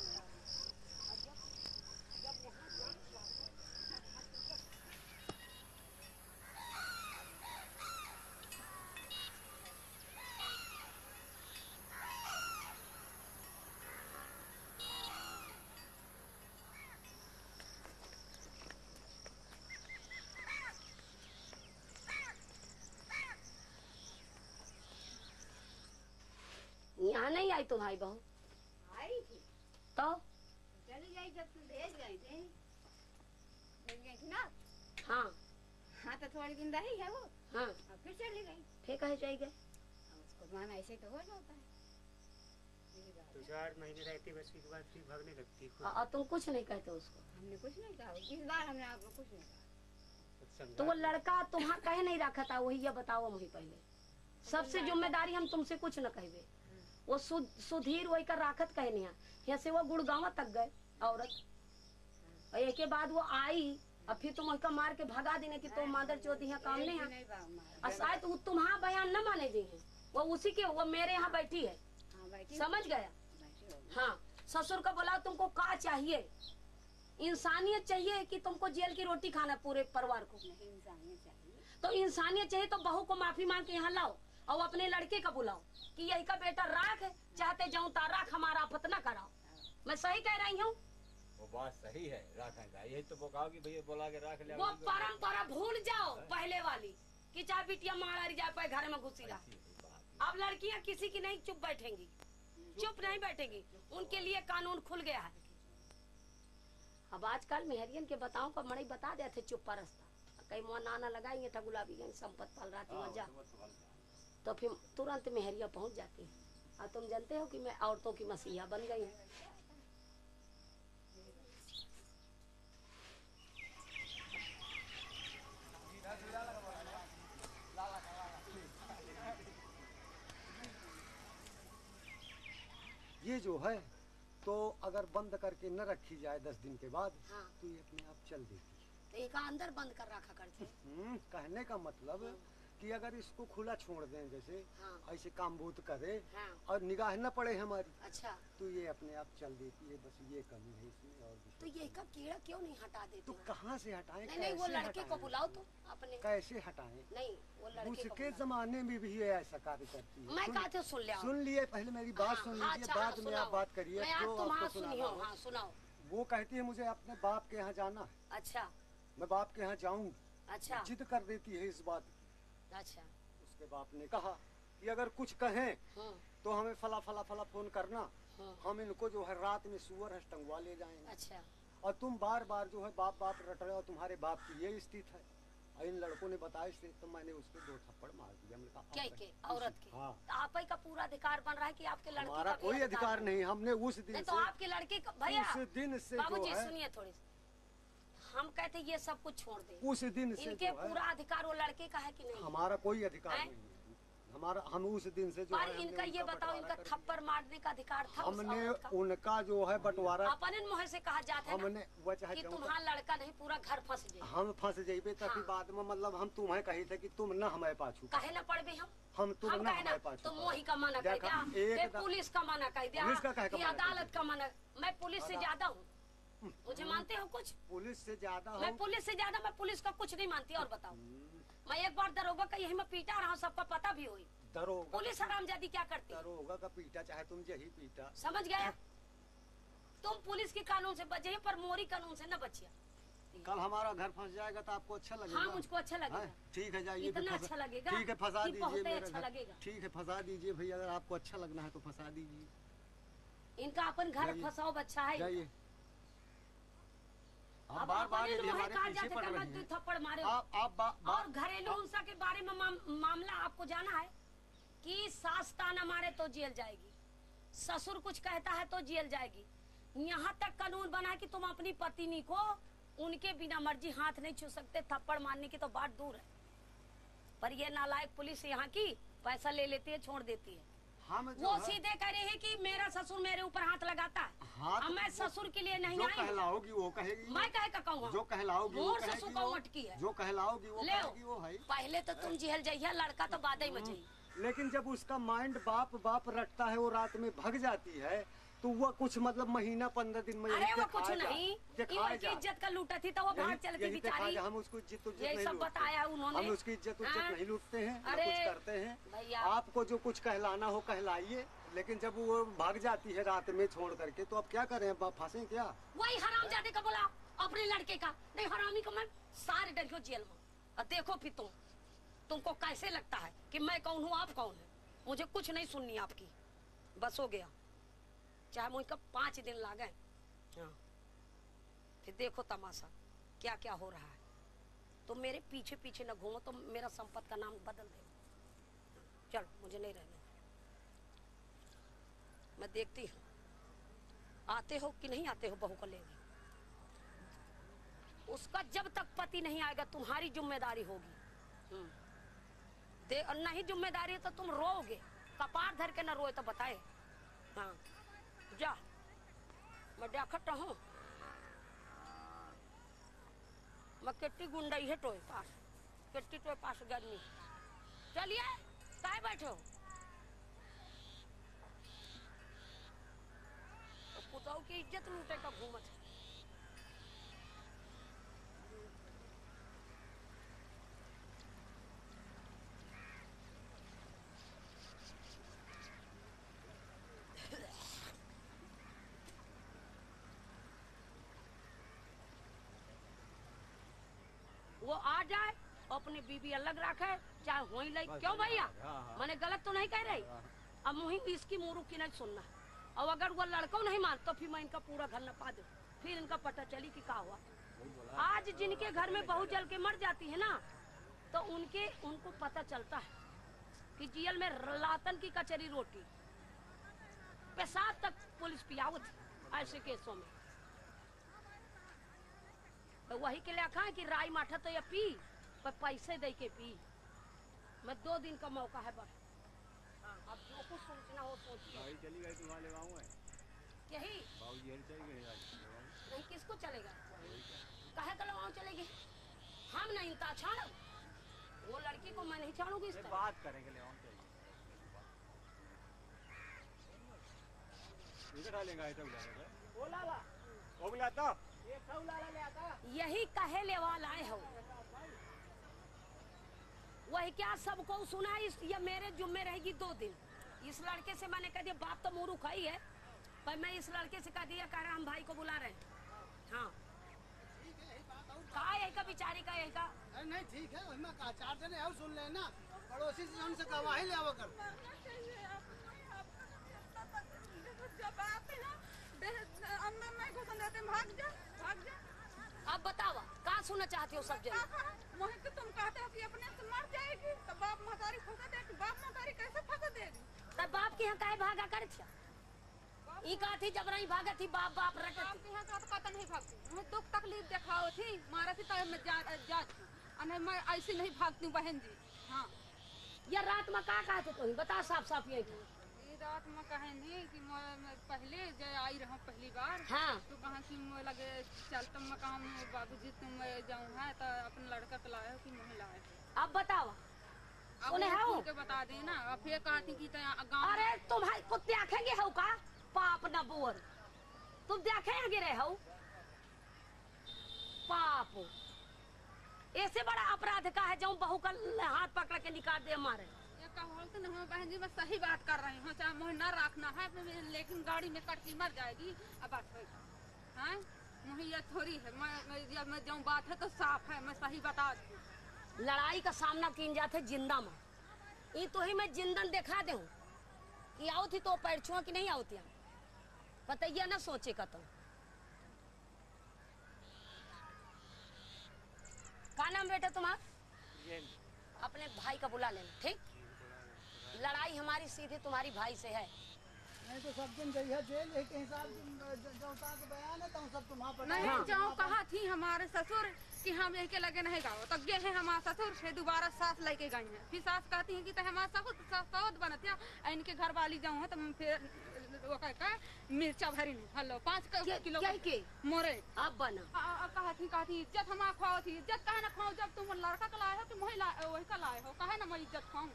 यहाँ नहीं आई तुम्हारी बहू? आई थी तो चली गई जब तुम भेज गई थी, भेज गई थी ना। हाँ हाँ तो थोड़ी दिन रही है वो। हाँ और फिर चली गई। फिर कहे चली गए? उसको माना ऐसे तो हो जाता है। 2-4 महीने रहती बस, उसके बाद फिर भागने लगती। और तुम कुछ नहीं कहते उसको? हमने कुछ नहीं कहा, इस बार हमने आपको कुछ नहीं कहा। तो वो लड़का तुम्हारा कहे नहीं रखा था, वही ये बताओ मुझे पहले। सबसे जिम्मेदारी हम तुमसे कुछ न कहवे। वो सुधीर वही कर राखत कहने यहाँ से वो गुड़गांव तक गए औरत, और एक के बाद वो आई और फिर तुम उसका मार के भगा देने की तुम मादर चौथ यहाँ काम नहीं है। और शायद वो तुम्हारा बयान न माने दी है, वो उसी के वो मेरे यहाँ बैठी है। समझ गया? हाँ, ससुर को बुलाओ, तुमको क्या चाहिए? इंसानियत चाहिए कि तुमको जेल की रोटी खाना पूरे परिवार को? इंसानियत चाहिए। तो इंसानियत चाहिए तो बहू को माफी मांग के यहाँ लाओ और अपने लड़के का बुलाओ कि यही का बेटा राख है, चाहते जाऊं ता राख, हमारा आफत ना कराओ। मैं सही कह रही हूँ? वो बात सही है, रखेगा। यही तो बोकाओ कि भैया बोला के रख ले। वो परंपरा भूल जाओ पहले वाली कि चाहे बिटिया मारा जाए पे घर में घुसी रहा। अब लड़कियां किसी की नहीं चुप बैठेंगी, चुप नहीं बैठेंगी, उनके लिए कानून खुल गया है। अब आजकल मेहरियन के बताओ का मड़ई बता देते चुप रास्ता, कहीं मुँह नाना लगाएंगे था गुलाबी गंज संपत पाल राती मजा, तो फिर तुरंत मेहरिया पहुंच जाती है। और तुम जानते हो कि मैं औरतों की मसीहा बन गई हूँ। ये जो है तो अगर बंद करके न रखी जाए 10 दिन के बाद, हाँ। तो ये अपने आप चल देती है। तो एक अंदर बंद कर रखा करते। कहने का मतलब कि अगर इसको खुला छोड़ दें, जैसे हाँ। ऐसे काम भूत करे हाँ। और निगाह न पड़े हमारी, अच्छा, तो ये अपने आप चल देती है। बस ये कमी है इसमें और कुछ तो ये का कीड़ा क्यों नहीं हटा देते? तो कहाँ से हटाएं? नहीं, वो लड़के को बुलाओ तो अपने। कैसे हटाएं? नहीं, वो लड़के को उसके जमाने में भी ये ऐसा कार्य करती है। मैं कहते सुन लिया, सुन लिए, पहले मेरी बात सुन लीजिए, अच्छा, बाद में आप बात करिए। सुनाओ। वो कहती है मुझे अपने बाप के यहाँ जाना है। अच्छा, मैं बाप के यहाँ जाऊँ। अच्छा, जिद कर देती है इस बात की। अच्छा, उसके बाप ने कहा कि अगर कुछ कहें तो हमें फला फला फला फोन करना, हम इनको जो है रात में सुअर हंस टंगवा ले जाएंगे। अच्छा, और तुम बार बार जो है बाप बाप रट रहे हो, तुम्हारे बाप की ये स्थिति है। और इन लड़कों ने बताया से, तो मैंने उसके 2 थप्पड़ मार दिया। मैंने कहा क्या के औरत के? हाँ। तो आप ही का पूरा अधिकार बन रहा है कि आपके लड़के हमारा का कोई अधिकार नहीं। हमने उस दिन तो आपके लड़के का भैया, उस दिन से बाबूजी सुनिए थोड़ी, हम कहते ये सब कुछ छोड़ दे। उस दिन से इनके पूरा अधिकार वो लड़के का है कि नहीं? हमारा कोई अधिकार नहीं है। हमारा हम उस दिन से जो है इनका ये बताओ, इनका थप्पड़ मारने का अधिकार था? हमने उनका जो है बंटवारा अपने मुँह से कहा जाता है हमने कि तुम्हारा लड़का नहीं पूरा घर फंस जाए। हम फंस जाइबे तभी बाद में मतलब हम तुम्हें कही थे कि तुम न हमारे पाछू कहे न पड़बे हम तुम न हमारे पाछू। तुम वही का मना कर दिया, पुलिस का मना कर दिया, अदालत का मना। मैं पुलिस से ज्यादा हूँ, मुझे मानते हो कुछ? पुलिस से ज्यादा? मैं पुलिस से ज्यादा, मैं पुलिस का कुछ नहीं मानती। और बताओ, मैं एक बार दरोगा का यही मैं पीटा रहा हूँ, सबका पता भी हुई। दरोगा पुलिस हरामजादी क्या करती? दरोगा का पीटा चाहे तुम यही पीटा, समझ गया? तुम पुलिस के कानून से बचे पर मोरी कानून से न बचिया। कल हमारा घर फंस जाएगा तो आपको अच्छा लगेगा? हाँ, मुझको अच्छा लगेगा। ठीक है, जाइए। इतना अच्छा लगेगा? ठीक है, फंसा दीजिए मेरा अच्छा लगेगा। ठीक है, फंसा दीजिए भैया, अगर आपको अच्छा लगना है तो फंसा दीजिए। इनका अपन घर फंसाओ बच्चा है। जाइए। अब बार बार यदि हमारे पीछे पड़ रहे हैं, थप्पड़ मारे और घरेलू हिंसा के बारे में मामला आपको जाना है कि सास ताना मारे तो जेल जाएगी, ससुर कुछ कहता है तो जेल जाएगी। यहाँ तक कानून बना कि तुम अपनी पत्नी को उनके बिना मर्जी हाथ नहीं छू सकते। थप्पड़ मारने की तो बात दूर है, पर ये नालायक पुलिस यहाँ की पैसा ले लेती है, छोड़ देती है। वो सीधे कह रहे हैं कि मेरा ससुर मेरे ऊपर हाथ लगाता है। अब मैं ससुर के लिए नहीं आई। जो कहलाओगी वो कहेगी। मैं कहे का कहूँगा? जो कहलाओगी वो कहेगी। ससुर का मटकी है। जो कहलाओगी वो कहेगी वो है। पहले तो तुम जेल जाइए, लड़का तो बाद ही में जाइए। लेकिन जब उसका माइंड बाप बाप रटता है, वो रात में भग जाती है, तो वो कुछ मतलब महीना 15 दिन में अरे वो कुछ नहीं, इज्जत का लूटा थी तो वो भाग चल के बिचारी। हम उसको इज्जत यही सब बताया उन्होंने। हम उसकी इज्जत नहीं लूटते हैं, कुछ करते हैं। आपको जो कुछ कहलाना हो कहलाइए, लेकिन जब वो भाग जाती है रात में छोड़ करके, तो अब क्या करें? फंसे क्या? वही हरामजादे का बोला अपने लड़के का, नहीं हरामी को मैं सारे डर जेल में। और देखो फिर तुमको कैसे लगता है कि मैं कौन हूँ, आप कौन है? मुझे कुछ नहीं सुननी आपकी, बस हो गया। चाहे मुझे 5 दिन लागे। हाँ, फिर देखो तमाशा क्या क्या हो रहा है। तो मेरे पीछे पीछे न घूमो, तो मेरा संपत्ति का नाम बदल दे। चलो, मुझे नहीं रहना, मैं देखती हूँ आते हो कि नहीं आते हो बहू को लेने। उसका जब तक पति नहीं आएगा तुम्हारी जिम्मेदारी होगी। नहीं जिम्मेदारी है तो तुम रोओगे, कपार धर के न रोए तो बताए। हाँ, जा, मैं देखता हूँ। मैं कितनी गुंडाई है टोए पास, कितनी टोए पास गर्मी। चलिए, काहे बैठो? सौ की इज्जत लूटे का घूमत। वो आ जाए अपनी बीबी अलग रखे चाहे वही लाई। क्यों भैया मैंने गलत तो नहीं कह रही। अब मुहिम इसकी मुरू की नहीं सुनना। और अगर वो लड़का नहीं मान तो फिर मैं इनका पूरा घर नपा दूं। फिर इनका पता चली कि क्या हुआ। आज जिनके घर में बहू जल के मर जाती है ना तो उनको पता चलता है कि जेल में लातन की कचरी रोटी पेशाब तक पुलिस पियावत ऐसे केसों में। तो वही के लिए आखा है कि राई माठा तो ये पी पर पैसे दे के पी। मैं 2 दिन का मौका है बस। अब जो कुछ सोचना हो सोचिए। भाई चली गई तुम्हारे ले आऊं मैं। यही बाबूजी यही चली गए आज। नहीं किसको चलेगा? काहे का लगाऊं चलेगी? हम नहीं ता छाड़ो। वो लड़की को मैं नहीं छाड़ूंगी इस तरह। बात करेंगे ले आऊं चाहिए। इधर डालेंगे आइटम डालेंगे। ओ लाला वो बुलाता यही कहे ले वाला है हो। वही क्या सबको सुना ये मेरे जुम्मे रहेगी 2 दिन। इस लड़के से मैंने कह दिया बाप तो मूर्ख ही है पर मैं इस लड़के से कह दिया कह रहा हम भाई को बुला रहे हैं। हाँ कहा यही का बिचारी का यही का नहीं ठीक है वही में 4 जने और सुन लेना पड़ोसी से उनसे गवाही ले आओ कर। जब आप अंदर नहीं घुसन देते भाग जा। अब बतावा कहाँ सुनना चाहते हो सब जगह? मोहित तो तुम कहते हो कि अपने से मर जाएगी तो बाप महतारी फंसा देगी। बाप महतारी कैसे फंसा देगी? तब बाप के यहाँ काहे भागा कर छा? ई कहा थी जब नहीं भागा थी बाप बाप रटे बाप के यहाँ तो पता नहीं भागती। मुझे दुख तकलीफ दिखाओ थी मारा थी तब मैं जा मैं ऐसी नहीं भागती बहन जी। हाँ ये रात में क्या कहते तो बता साफ साफ यही रात में कहे नहीं कि मैं पहले जब आई रहूं पहली बार। हाँ। तो कहा कि मैं लगे चल तुम मैं कहा बाबूजी तुम जाऊँ है तो अपने लड़का को लाए हो कि नहीं लाए। अब बताओ के बता देना। अब फिर कहती कि अरे तुम्हारे कुत्ते आखेंगे हो का पाप न बोर तुम देखेंगे रहे हो पाप। ऐसे बड़ा अपराध का है जो बहू का हाथ पकड़ के निकाल दे मारे। बहन जी मैं सही बात कर रही हूँ चाहे मुझे न रखना है लेकिन गाड़ी में कट के मर जाएगी। अब बात है मुझे ये थोड़ी है मैं जो बात है तो साफ है मैं सही बता दूँ। लड़ाई का सामना किन जाते जिंदा में ये तो ही मैं जिंदन दिखा दे कि आओ थी तो पैर छुआ कि नहीं आओ थी बताइए ना सोचे का तो क्या नाम बेटा तुम्हारा? अपने भाई का बुला लेना ठीक। लड़ाई हमारी सीधी तुम्हारी भाई से है। नहीं तो सब दिन गई है जेल एक हिसाब जो बयान है तो सब तुम्हारा पर नहीं जाओ कहा थी हमारे ससुर कि हम एक लगे नहीं गाओ तो ये है हमारा ससुर से दोबारा सास लेके गई है। फिर सास कहती है कि तो हमारा ससुर बनत है इनके घर वाली जाऊँ है तो फिर वो कह मिर्चा भरी नहीं हलो 5 किलो के मोरे अब बना कहती इज्जत हम खाओ थी। इज्जत कहे ना खाओ जब तुम लड़का का लाए हो कि वही का लाए हो कहे ना मैं इज्जत खाऊं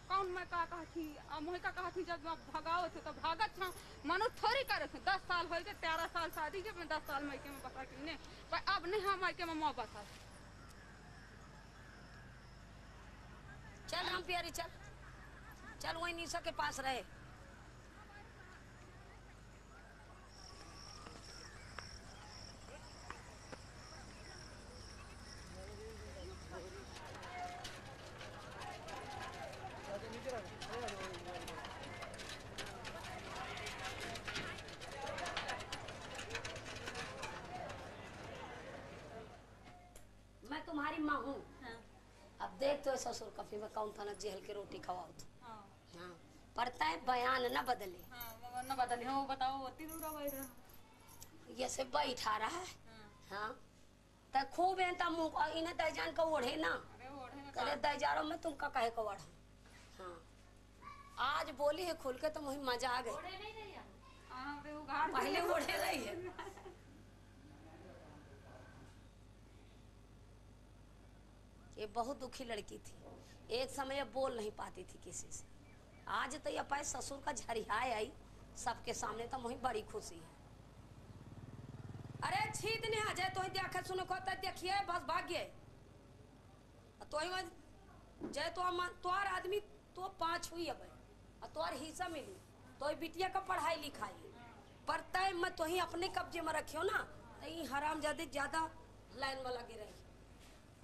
कौन मैं कहा थी मोहि का कहा थी जब भगाओ थे तो भागत था मनु थोड़ी करे थे 10 साल हो गए 13 साल शादी के मैं 10 साल मायके में बसा के ने पर अब नहीं हम मायके में मौ बसा। चल हम प्यारी चल वही निशा के पास रहे। मैं तुम्हारी माँ हूँ। अब देख तो ससुर कफी में कौन था ना जेल की रोटी खवाओ तो हाँ पड़ता है बयान न बदले। न बदले हो बताओ अति दूर ये से बैठा रहा है। हाँ तो खूब है तब मुंह इन्हें दजान का ओढ़े ना करे दजारों में तुमका कहे को ओढ़ा। हाँ आज बोली है खुल के तो मुझे मजा आ गई। पहले ओढ़े रही है। ये बहुत दुखी लड़की थी एक समय बोल नहीं पाती थी किसी से। आज तो ये पाए ससुर का झरिया आई सबके सामने तो मुझे बड़ी खुशी है। अरे छीत नहीं आ जाए तो ही देखा सुनो को देखिए बस भाग्य तो ही जय तो तोर आदमी तो 5 हुई अब और तोर हिस्सा मिली तो बिटिया का पढ़ाई लिखाई पर तय मैं तो ही अपने कब्जे में रखियो ना यही हराम ज्यादा लाइन में लगे रही।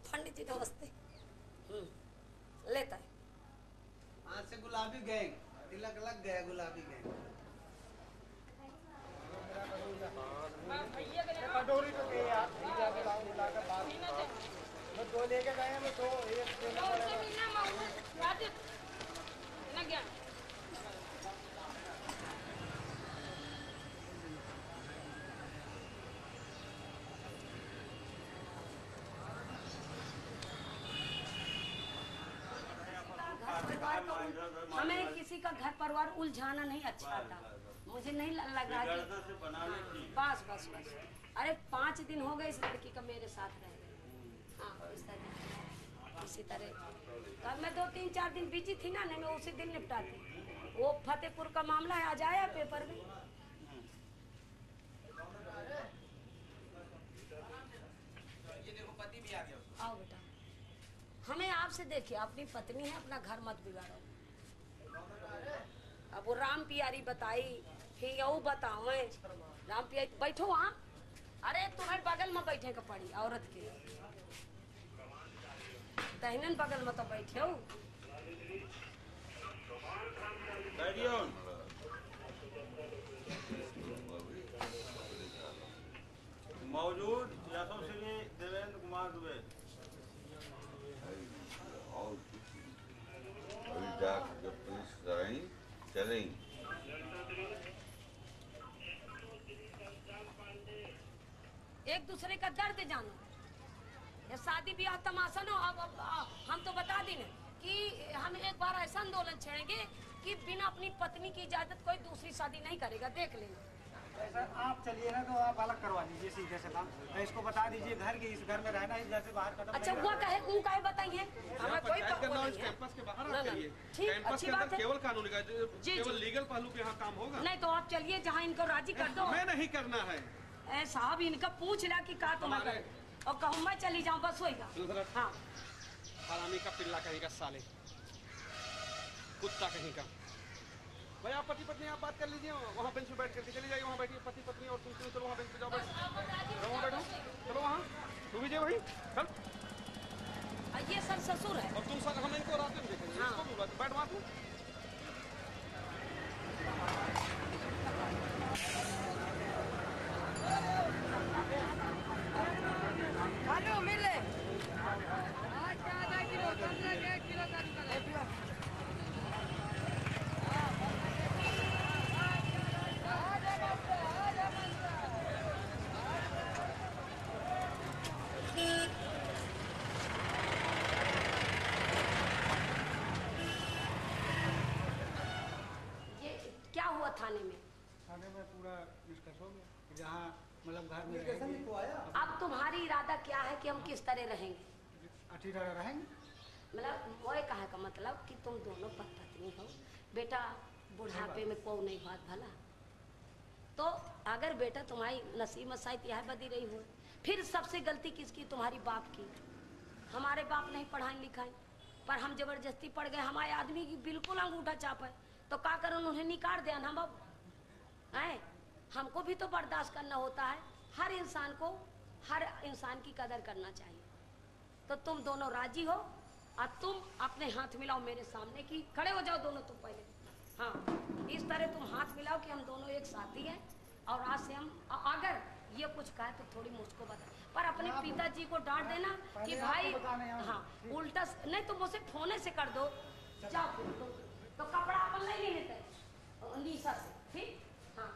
पंडित जी नमस्ते। लेता है आज से गुलाबी गैंग तिलक लग गया गुलाबी गैंग। कटोरी तो दे यार नहीं जाके लाओ बुला के बात मैं 2 लेके गए मैं तो एक देना पड़ेगा। ना गया हमें किसी का घर परिवार उलझाना नहीं अच्छा था। मुझे नहीं लगा कि बस बस बस अरे 5 दिन हो गए इस लड़की का मेरे साथ रह गए। हाँ इसी तरह तो मैं 2-3-4 दिन बिजी थी ना नहीं मैं उसी दिन निपटाती। वो फतेहपुर का मामला है आज आया पेपर में। आओ बेटा हमें आपसे देखिए अपनी पत्नी है अपना घर मत बिगाड़ो। अब वो राम पियारी बताई फिर यू बताओ राम पियारी बैठो वहाँ। अरे तुम्हारे बगल में बैठे का पड़ी औरत के तहनन बगल में तो बैठे हो। मौजूद यशस्वी देवेंद्र कुमार दुबे। अभी जाकर पुलिस कराई चलेंगे। एक दूसरे का दर्द जानो। ये शादी ब्याह तमाशा ना अब हम तो बता दें कि हम एक बार ऐसा आंदोलन छेड़ेंगे कि बिना अपनी पत्नी की इजाजत कोई दूसरी शादी नहीं करेगा। देख लेना। सर आप चलिए ना तो आप अलग करवा दीजिए सीधे से काम। इसको बता दीजिए घर के इस घर में रहना है जैसे बाहर कदम। अच्छा वो कहे बताइए हमें कोई कैंपस के बाहर आप करिए। कैंपस के अंदर केवल कानूनी का केवल लीगल पहलू पे यहाँ काम होगा। नहीं तो आप चलिए जहाँ इनको राजी कर दो। मैं नहीं करना है साहब इनका पूछ ला कि का तुम्हारा और कहूँ मैं चली जाऊँ बस होएगा। हाँ हरामी का पिल्ला कहीं का साले कुत्ता कहीं का। भाई आप पति पत्नी आप बात कर लीजिए वहाँ बेंच पे बैठ करके चली जाइए। वहाँ बैठिए पति पत्नी और तुम चलो वहाँ बेंच पे जाओ वहाँ बैठो चलो वहाँ तू भी भाई चल। ये सर ससुर है और तुम सर हम इनको रात में देखेंगे। हाँ। बैठ वहाँ तू। हेलो मिले आज का आधा किलो कम लगे 1 किलो का थाने में पूरा डिस्कस हो गया कि जहाँ मतलब घर में रहेंगे। अब तुम्हारी इरादा क्या है कि हम किस तरह रहेंगे? अच्छी तरह रहेंगे। मतलब वो कहा का मतलब कि तुम दोनों पत्नी हो। बेटा बुढ़ापे में को नहीं बात भला तो अगर बेटा तुम्हारी नसीब में शायद यह बदी रही हो फिर सबसे गलती किसकी? तुम्हारी बाप की। हमारे बाप नहीं पढ़ाई लिखाई पर हम जबरदस्ती पढ़ गए। हमारे आदमी की बिल्कुल अंगूठा चाप है तो का कर उन्हें निकाल दिया हम अब है। हमको भी तो बर्दाश्त करना होता है। हर इंसान को हर इंसान की कदर करना चाहिए। तो तुम दोनों राजी हो और तुम अपने हाथ मिलाओ मेरे सामने कि खड़े हो जाओ दोनों तुम पहले। हाँ इस तरह तुम हाथ मिलाओ कि हम दोनों एक साथी हैं और आज से हम अगर ये कुछ कहे तो थोड़ी मुझको बता पर अपने पिताजी को डांट देना कि भाई हाँ उल्टा नहीं तो मुझसे फोने से कर दो जाओ तो कपड़ा अपन नहीं लेते नीसा से ठीक। हाँ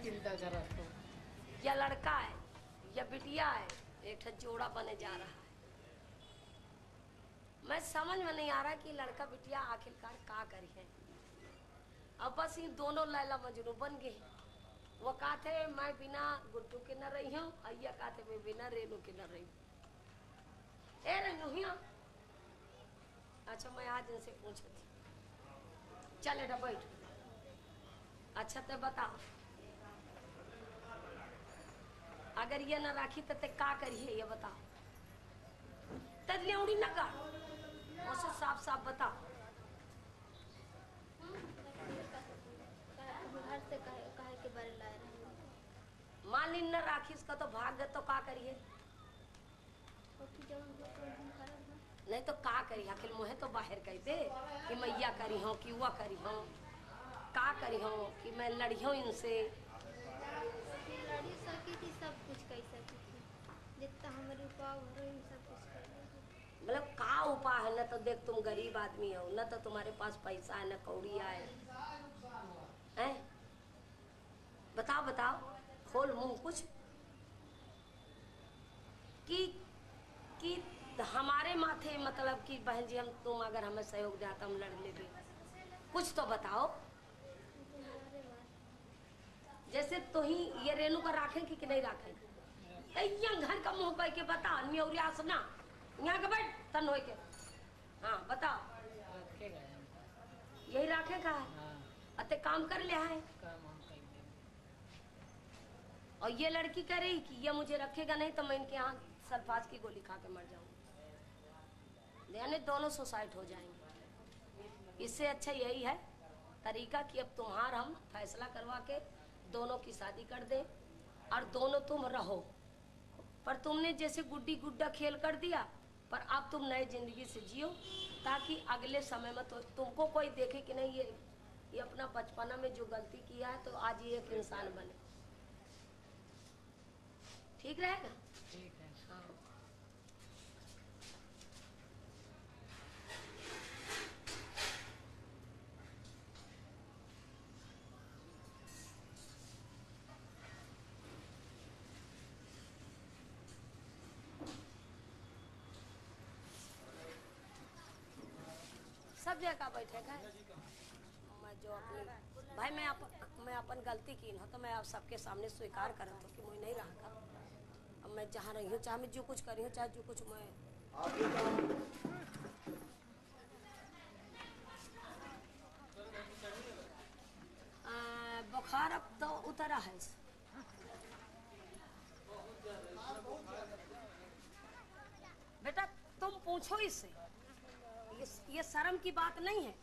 चिंता कर तो या लड़का है या बिटिया है, एक ठो जोड़ा बने जा रहा है। मैं समझ में नहीं आ रहा कि लड़का बिटिया आखिरकार का करी है। अब बस ये दोनों लैला मजनू बन गए। वो कहते मैं बिना गुड्डू के न रही हूँ, अय्या कहते मैं बिना रेनू के न रही हूँ। ए रेनू हिया, अच्छा मैं आज इनसे पूछती, चल बेटा बैठ। अच्छा तो बताओ, अगर ये न राखी तो ते का करिए ये बताओ। तदलेउड़ी न का उसे साफ साफ बताओ। घर से काहे के बारे लाए रहे। मान ली न राखी इसका तो भाग गए तो का करिए? नहीं तो का करी? आखिर मुहे तो बाहर कह दे कि मैया करी हूँ कि वह करी हूँ, का करी हूँ कि मैं लड़ी हूँ इनसे। लड़ी सकी थी, सब कुछ कह सकी थी, जितना हमारे उपाय हो रही सब कुछ कर रही। मतलब का उपाय है? न तो देख तुम गरीब आदमी हो, न तो तुम्हारे पास पैसा है, न कौड़ी है। बताओ बताओ, खोल मुंह कुछ कि हमारे माथे मतलब कि बहन जी हम तुम अगर हमें सहयोग देता हम लड़ लेंगे, कुछ तो बताओ। जैसे तो ही ये रेनू का राखेंगे कि नहीं राखेंगे? यहाँ घर का मुंह कह के बता, न्योरिया सुना यहाँ के बैठ तन हो के। हाँ बताओ, यही राखेगा अते काम कर लिया है। और ये लड़की कह रही कि ये मुझे रखेगा नहीं तो मैं इनके यहाँ सल्फाज की गोली खा के मर जाऊंगी। यानी दोनों सुसाइड हो जाएंगे। इससे अच्छा यही है तरीका कि अब तुम्हारा हम फैसला करवा के दोनों की शादी कर दे और दोनों तुम रहो। पर तुमने जैसे गुड्डी गुड्डा खेल कर दिया, पर अब तुम नए जिंदगी से जियो ताकि अगले समय में तो तुमको कोई देखे कि नहीं ये अपना बचपना में जो गलती किया है तो आज ये एक इंसान बने। ठीक रहेगा? ठीक है। हाँ। सब जगह बैठेगा। मैं जो अपनी भाई मैं अपन गलती की न तो मैं आप सबके सामने स्वीकार करता हूँ कि मुझे नहीं रहा। अब मैं जहाँ रही हूँ, चाहे मैं जो कुछ करी हूँ, चाहे जो कुछ मैं बुखार अब तो उतरा है। बेटा तुम पूछो इससे, ये शर्म की बात नहीं है।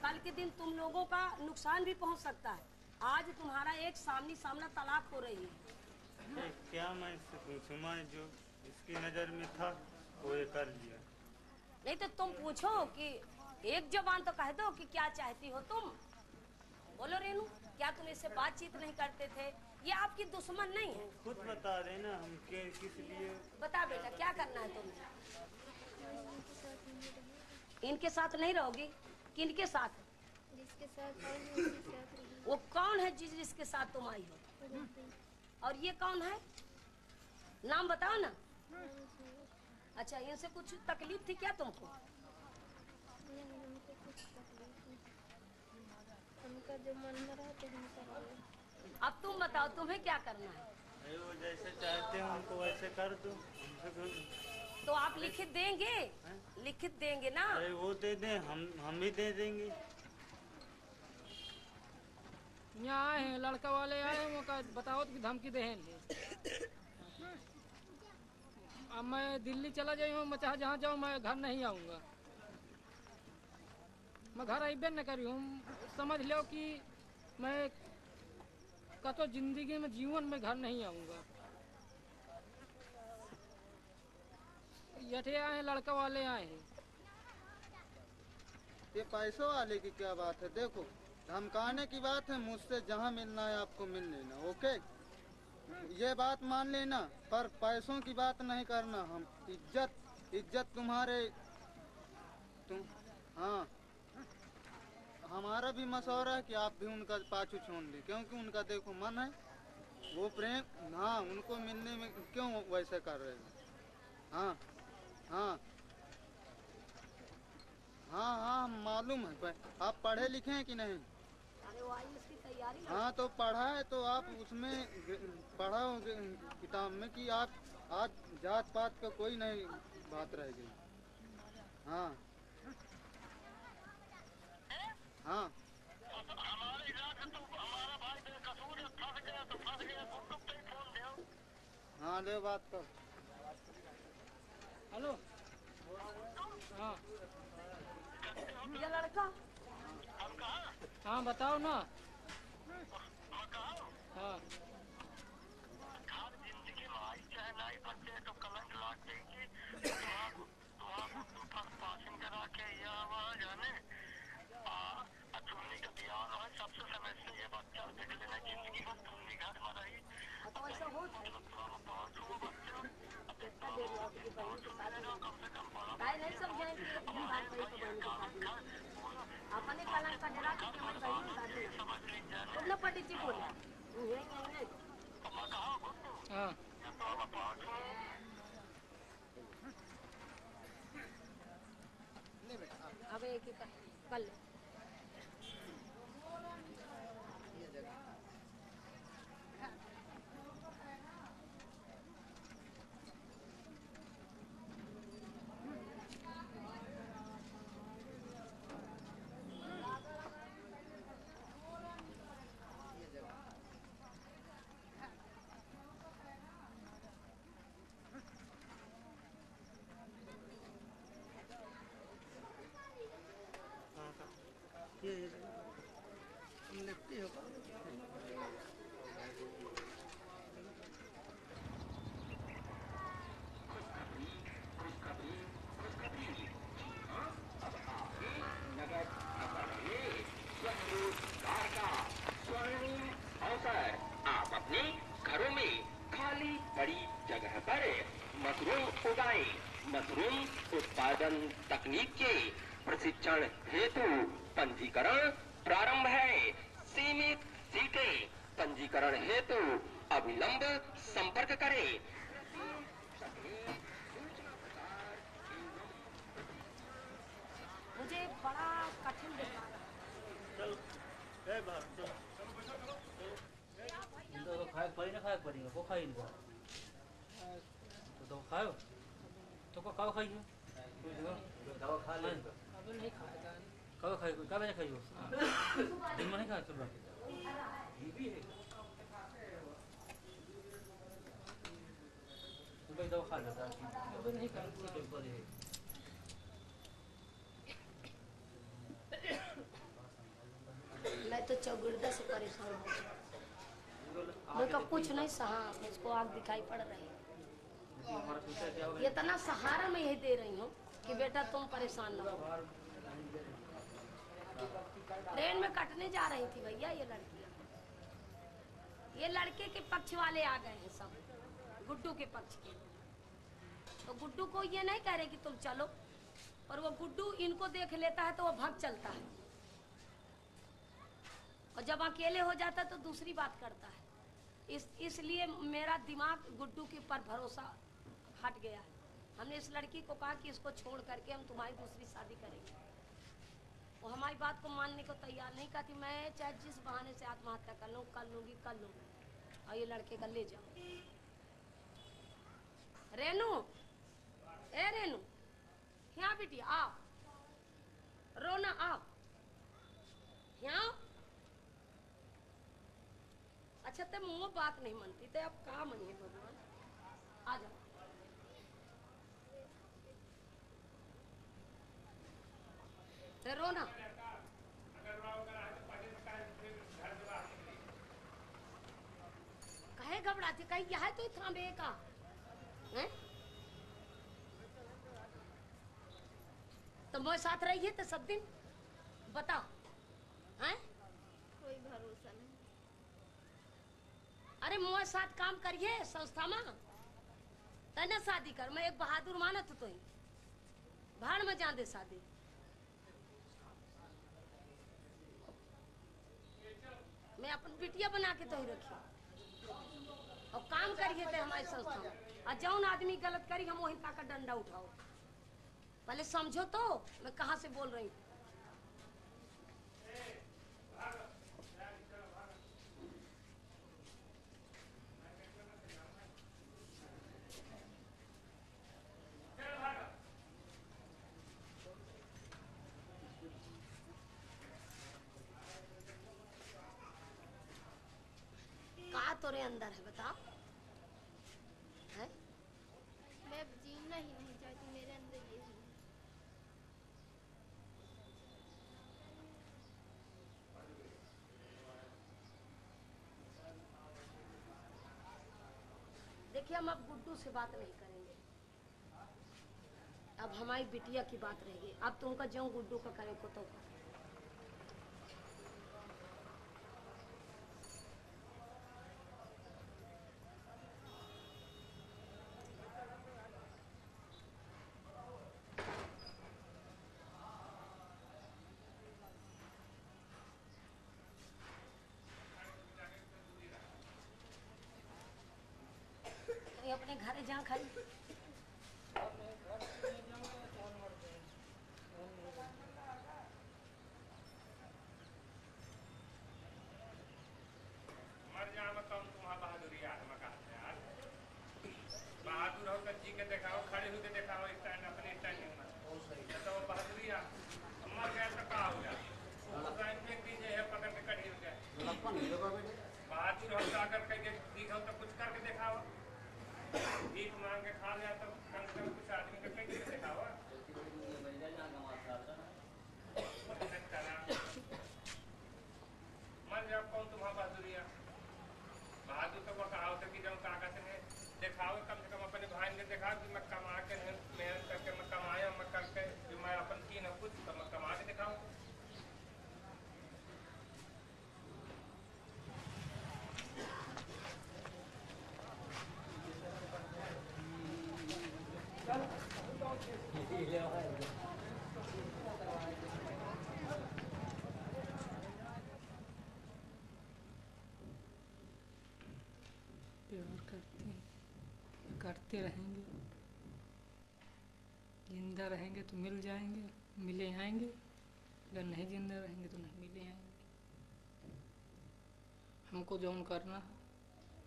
कल के दिन तुम लोगों का नुकसान भी पहुंच सकता है। आज तुम्हारा एक सामने सामना तलाक हो रही है। क्या मैं इससे पूछूं? मैं जो इसकी नजर में था वो ये कर लिया। नहीं तो तुम पूछो कि एक जबान तो कह दो कि क्या चाहती हो तुम। बोलो रेनू, क्या तुम इससे बातचीत नहीं करते थे? ये आपकी दुश्मन नहीं है। खुद बता रहे ना हम किस लिए। बता बेटा क्या करना है तुम्हें? इनके साथ नहीं रहोगी? किनके साथ? जिसके साथ आई हूँ उसके साथ रही। वो कौन है जिसके साथ तुम आई हो? और ये कौन है? नाम बताओ ना। अच्छा, इनसे कुछ तकलीफ थी क्या तुमको? हमको कुछ तकलीफ नहीं, हमका जो मन में रहा तो हम कर रहे। अब तुम बताओ तुम्हें क्या करना है? वो जैसे चाहते हो उनको वैसे कर दो। तो आप लिखित देंगे? लिखित देंगे ना? अरे वो दे दें, हम भी दे देंगे। यहाँ आए हैं लड़का वाले आए हैं, वो का बताओ तो धमकी दे अब मैं दिल्ली चला जाऊँ, मैं चाहे जहाँ जाऊँ मैं घर नहीं आऊँगा। मैं घर अबे न करी हूँ। समझ लो कि मैं कतो जिंदगी में जीवन में घर नहीं आऊँगा। यठे आए लड़का वाले आए हैं। ये पैसों वाले की क्या बात है? देखो धमकाने की बात है, मुझसे जहाँ मिलना है आपको मिल लेना। ओके, ये बात मान लेना, पर पैसों की बात नहीं करना। हम इज्जत तुम्हारे हाँ, हमारा भी मशवरा है कि आप भी उनका पाछू छोड़ दी, क्योंकि उनका देखो मन है वो प्रेम, हाँ उनको मिलने में क्यों वैसे कर रहे हैं? हाँ हाँ हाँ हाँ मालूम है। आप पढ़े लिखे हैं कि नहीं? अरे वो IAS की तैयारी में। हाँ तो पढ़ा है तो आप उसमें पढ़ा हो किताब में कि आप आज जात पात का कोई नहीं बात रह गई। हाँ हाँ हाँ ले बात कर। हेलो हाँ ये लड़का हाँ बताओ ना। हाँ तो ऐसा हो कितना देर हुआ कि बहन के साथ भाई नहीं समझे कि बात वही तो बहन के साथ अपने कलंक का डरा के मैं बहन के साथ तुम ना पटी जी बोले हाँ अब एक ही कल तुम लिखती हो आप अपने घरों में खाली पड़ी जगह पर मशरूम उगाएं। मशरूम उत्पादन तकनीक के प्रशिक्षण हेतु पंजीकरण प्रारंभ है। सीमित सीटें। पंजीकरण हेतु अविलंब संपर्क करें। मुझे बड़ा कठिन दिख रहा है। तो खाए पड़ी ना खाए पड़ेगा वो खाई इनको तो खाओ तो को कब खाइयो दवा खा ले अब नहीं खाएगा कब खाइयो कब नहीं खाइयो दिन में नहीं खाए सुबह ये भी है सुबह दवा खा लेता है अब नहीं खाएगा मैं तो चौगिरदा से परेशान हूँ। मुझको कुछ नहीं सहा, मुझको आग दिखाई पड़ रही है। ये इतना सहारा मैं यही दे रही हूँ कि बेटा तुम परेशान ना हो। ट्रेन में कटने जा रही थी भैया ये लड़कियाँ। ये लड़के के पक्ष वाले आ गए हैं सब, गुड्डू के पक्ष के। तो गुड्डू को ये नहीं कह रहे कि तुम चलो, और वो गुड्डू इनको देख लेता है तो वो भाग चलता है, और जब अकेले हो जाता है तो दूसरी बात करता है। इसलिए मेरा दिमाग गुड्डू के पर भरोसा हट गया है। हमने इस लड़की को कहा कि इसको छोड़ करके हम तुम्हारी दूसरी शादी करेंगे। वो हमारी बात को मानने को तैयार नहीं, कहती मैं चाहे जिस बहाने से आत्महत्या कर लूँ कर लूँगी कर लूँगी। और ये लड़के का ले जाओ। रेनू, ए रेनू, यहाँ बेटी आओ। रोना आओ यहाँ। अच्छा ते मुँह बात नहीं मानती ते अब कहाँ मनिए भगवान। आ जाओ। ते रोना कहे घबराती, कहीं यह है तो थामे का है? तो मेरे साथ रहिए तो सब दिन बताओ हैं? कोई भरोसा नहीं। अरे मोए साथ काम करिए संस्था में, तने शादी कर। मैं एक बहादुर मानत तो ही भाड़ में जान दे शादी। मैं अपन बिटिया बना के तो ही रखी। और काम करिए थे हमारे संस्था और जौन आदमी गलत करी हम वही का डंडा उठाओ। पहले समझो तो मैं कहाँ से बोल रही हूँ। कहा तोरे अंदर है बता? है? मैं अब जीना ही नहीं चाहती, मेरे अंदर ये है। देखिए हम अब गुड्डू से बात नहीं करेंगे, अब हमारी बिटिया की बात रहेगी। अब तुमका जो गुड्डू का करे को तो अपने घरे जा खाई। मर जा में कम तुम्हारा बहादुरी यार में कहा यार बहादुर हो तो जी के दिखाओ, खड़े होके दिखाओ स्टैंड अपने स्टैंडिंग में तो बहादुरी यार मर गए तो का हो जाए फेंक दीजिए है पकड़ के कढ़ी हो गए। बहादुर हो तो अगर कहीं दिखाओ तो कुछ करके दिखाओ, भीख मांग के खा लिया तो कम से कम कुछ आदमी के पेट में दिखाओ। मर जाओ कौन तुम्हारा बहादुरिया बहादुर तो वो कहा होता कि जब कागज में दिखाओ, कम से कम अपने भाई ने दिखाओ कि मैं कमा के मेहनत करके मैं कमाया, मैं करके जो मैं अपन की न कुछ तो मैं कमा के दिखाऊं। प्यार करते रहेंगे, जिंदा रहेंगे तो मिल जाएंगे, मिले आएंगे, अगर नहीं जिंदा रहेंगे तो नहीं मिले आएंगे। हमको जो करना है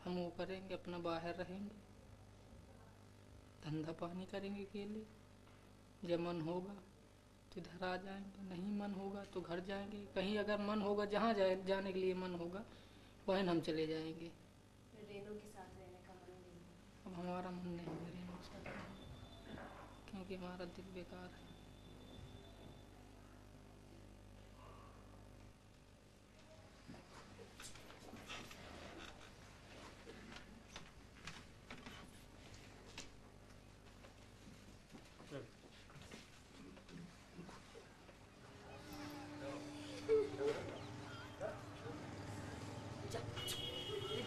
हम वो करेंगे, अपना बाहर रहेंगे, धंधा पानी करेंगे अकेले। जब मन होगा तो इधर आ जाएंगे, नहीं मन होगा तो घर जाएंगे। कहीं अगर मन होगा जहाँ जाने के लिए मन होगा वहीं हम चले जाएंगे। रेनू के साथ रहने का मन नहीं। अब हमारा मन नहीं है रेनू के साथ रहने, क्योंकि हमारा दिल बेकार है।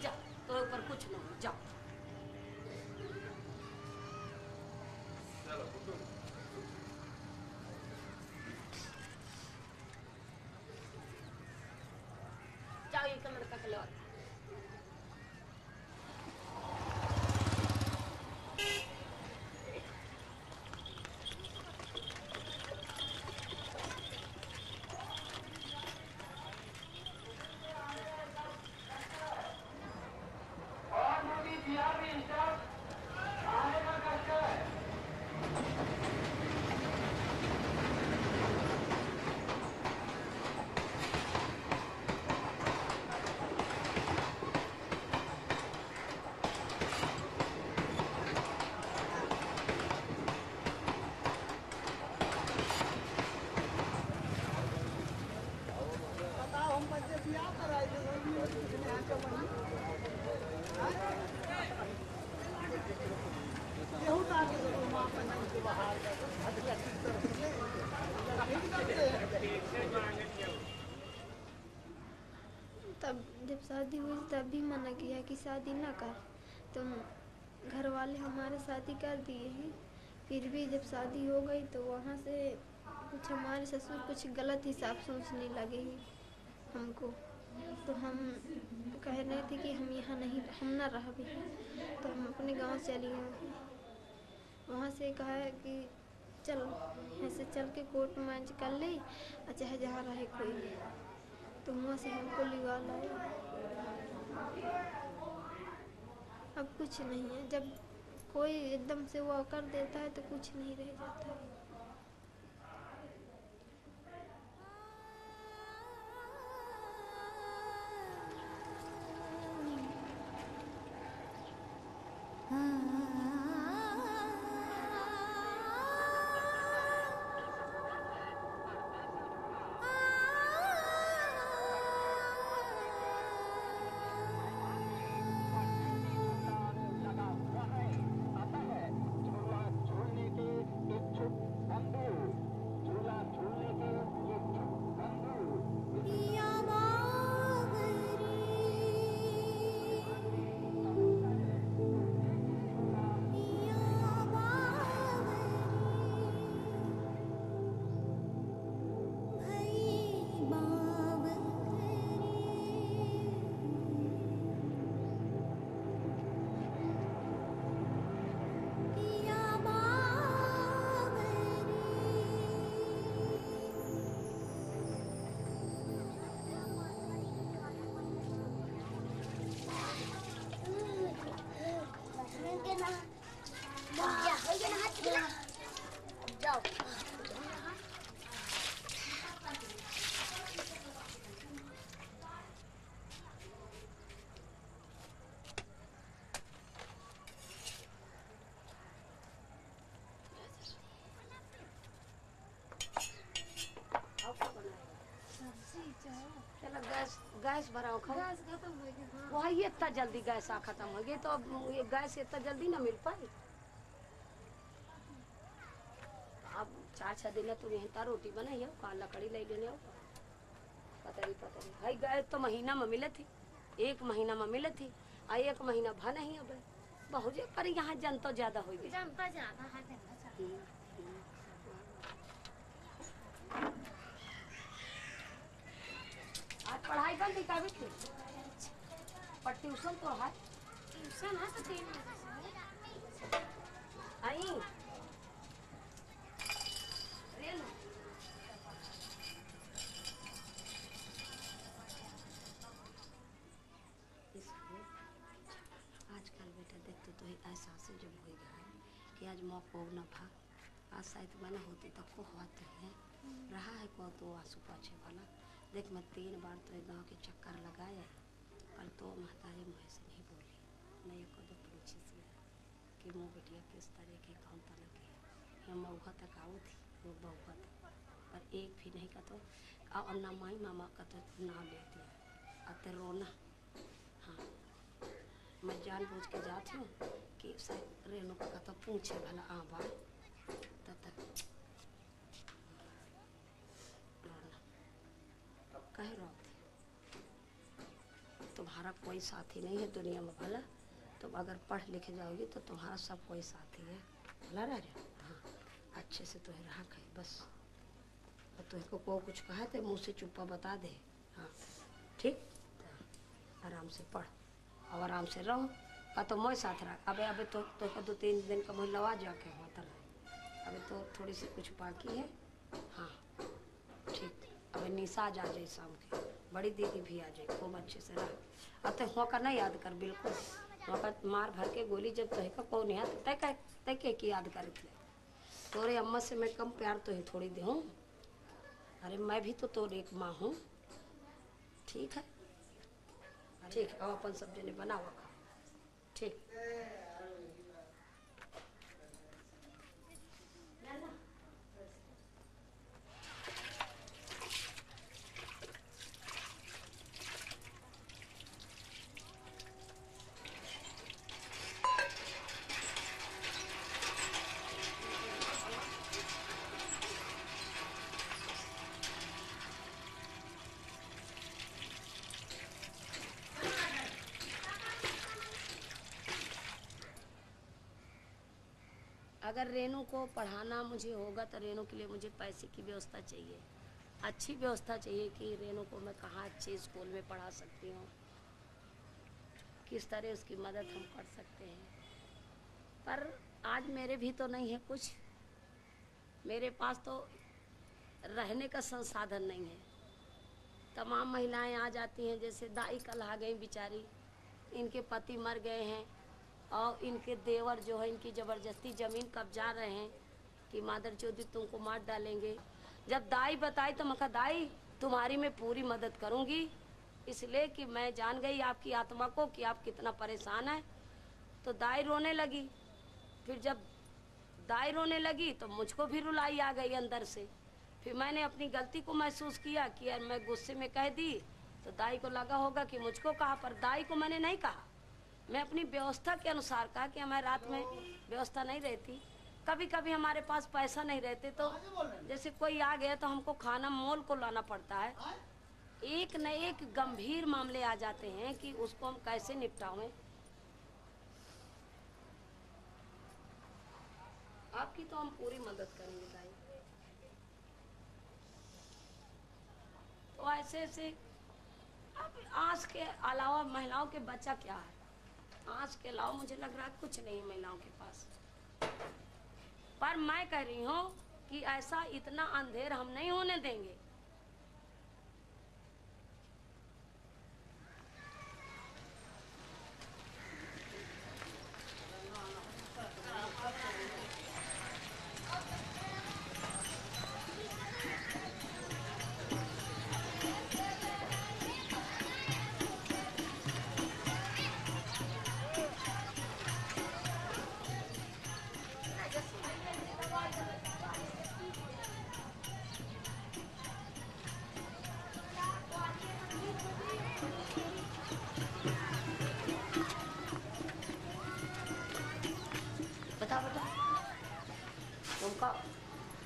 जा तो ऊपर कुछ नहीं, जाओ। जाओ ये कमर तक लो। तब जब शादी हुई तब भी मना किया कि शादी ना कर, तो घर वाले हमारे शादी कर दिए हैं। फिर भी जब शादी हो गई तो वहाँ से कुछ हमारे ससुर कुछ गलत हिसाब सोचने लगे हैं हमको, तो हम कह रहे थे कि हम यहाँ नहीं, हम ना रह भी, तो हम अपने गांव चली गए। वहाँ से कहा कि चल ऐसे चल के कोर्ट मैच कर ले, चाहे जहाँ रहे कोई, तो वहाँ से हमको लिवा लाया। अब कुछ नहीं है, जब कोई एकदम से वो कर देता है तो कुछ नहीं रह जाता है। गैस भराओ खाओ। गैस खत्म हो गया। वही इतना जल्दी गैस आ खत्म हो गई, तो अब ये गैस इतना जल्दी ना मिल पाई। अब 4-6 दिन तुम यहीं ता रोटी बनाई हो, कहाँ लकड़ी ले लेने हो, पता नहीं भाई। गैस तो महीना में मिले थी, 1 महीना में मिले थी, और 1 महीना भा नहीं अब बहुत, पर यहाँ जनता ज्यादा हो गई। जनता ज्यादा है। आज पढ़ाई बंद का भी थी, पर ट्यूशन तो है। ट्यूशन है तो 3 बजे से आई आजकल बेटा देखते तो ऐसा से जब हो गया है कि आज मौका न भा, आज शायद बना होती तब को होते हैं रहा है को तो आंसू पाछे वाला। देख मैं 3 बार तो गांव के चक्कर लगाया है, पर तो महतारी मुँह से नहीं बोली, नहीं को तो पूछी से कि मुँह बेटिया किस तरह के कौन तरह के या मऊहा तक आओ थी वो बहुआ तक, पर एक भी नहीं का तो और ना माई मामा का तो ना ले दिया अते रोना। हाँ मैं जानबूझ के जाती हूँ कि शायद रेणु का तो पूछे भला आ बार तब कह रहा थी तुम्हारा कोई साथी नहीं है दुनिया में भला, तुम अगर पढ़ लिख जाओगी तो तुम्हारा सब कोई साथी है भला रह रहे। हाँ अच्छे से तुम्हें रहा कहे बस, और तुमको को कुछ कहा तो मुँह से चुप्पा बता दे। हाँ ठीक, आराम से पढ़ और आराम से रहो, का तो मैं साथ रहा। अबे तो 2-3 दिन का मैं लवा जाके होता रहा, अभी तो थोड़ी सी कुछ बाकी है। हाँ ठीक, अबे निशा जा जाए शाम के, बड़ी दीदी भी आ जाए, खूब अच्छे से रहा। अब तो हुआ का ना याद कर बिल्कुल, हुआ का मार भर के गोली जब तय का कौन याद तय की याद करे थे। तोरे अम्मा से मैं कम प्यार तो ही थोड़ी दे हूँ, अरे मैं भी तो तोरे एक माँ हूँ। ठीक है ठीक है, अब अपन सब जने बनाओ खाओ। ठीक अगर रेनू को पढ़ाना मुझे होगा तो रेनू के लिए मुझे पैसे की व्यवस्था चाहिए, अच्छी व्यवस्था चाहिए कि रेनू को मैं कहाँ अच्छे स्कूल में पढ़ा सकती हूँ। किस तरह उसकी मदद हम कर सकते हैं। पर आज मेरे भी तो नहीं है कुछ, मेरे पास तो रहने का संसाधन नहीं है। तमाम महिलाएं आ जाती हैं, जैसे दाई कल आ गई बेचारी, इनके पति मर गए हैं और इनके देवर जो है इनकी ज़बरदस्ती ज़मीन कब्जा रहे हैं कि मादर चौधरी तुमको मार डालेंगे। जब दाई बताई तो मैं कहा दाई तुम्हारी मैं पूरी मदद करूंगी, इसलिए कि मैं जान गई आपकी आत्मा को कि आप कितना परेशान है। तो दाई रोने लगी। फिर जब दाई रोने लगी तो मुझको भी रुलाई आ गई अंदर से। फिर मैंने अपनी गलती को महसूस किया कि यार मैं गुस्से में कह दी, तो दाई को लगा होगा कि मुझको कहा, पर दाई को मैंने नहीं कहा। मैं अपनी व्यवस्था के अनुसार कहा कि हमारे रात में व्यवस्था नहीं रहती, कभी कभी हमारे पास पैसा नहीं रहते तो जैसे कोई आ गया तो हमको खाना मोल को लाना पड़ता है। एक न एक गंभीर मामले आ जाते हैं कि उसको हम कैसे निपटावें। आपकी तो हम पूरी मदद करेंगे दाई। तो ऐसे ऐसे अब आँच के अलावा महिलाओं के बच्चा क्या है, आँच के अलावा मुझे लग रहा है कुछ नहीं है महिलाओं के पास। पर मैं कह रही हूँ कि ऐसा इतना अंधेर हम नहीं होने देंगे।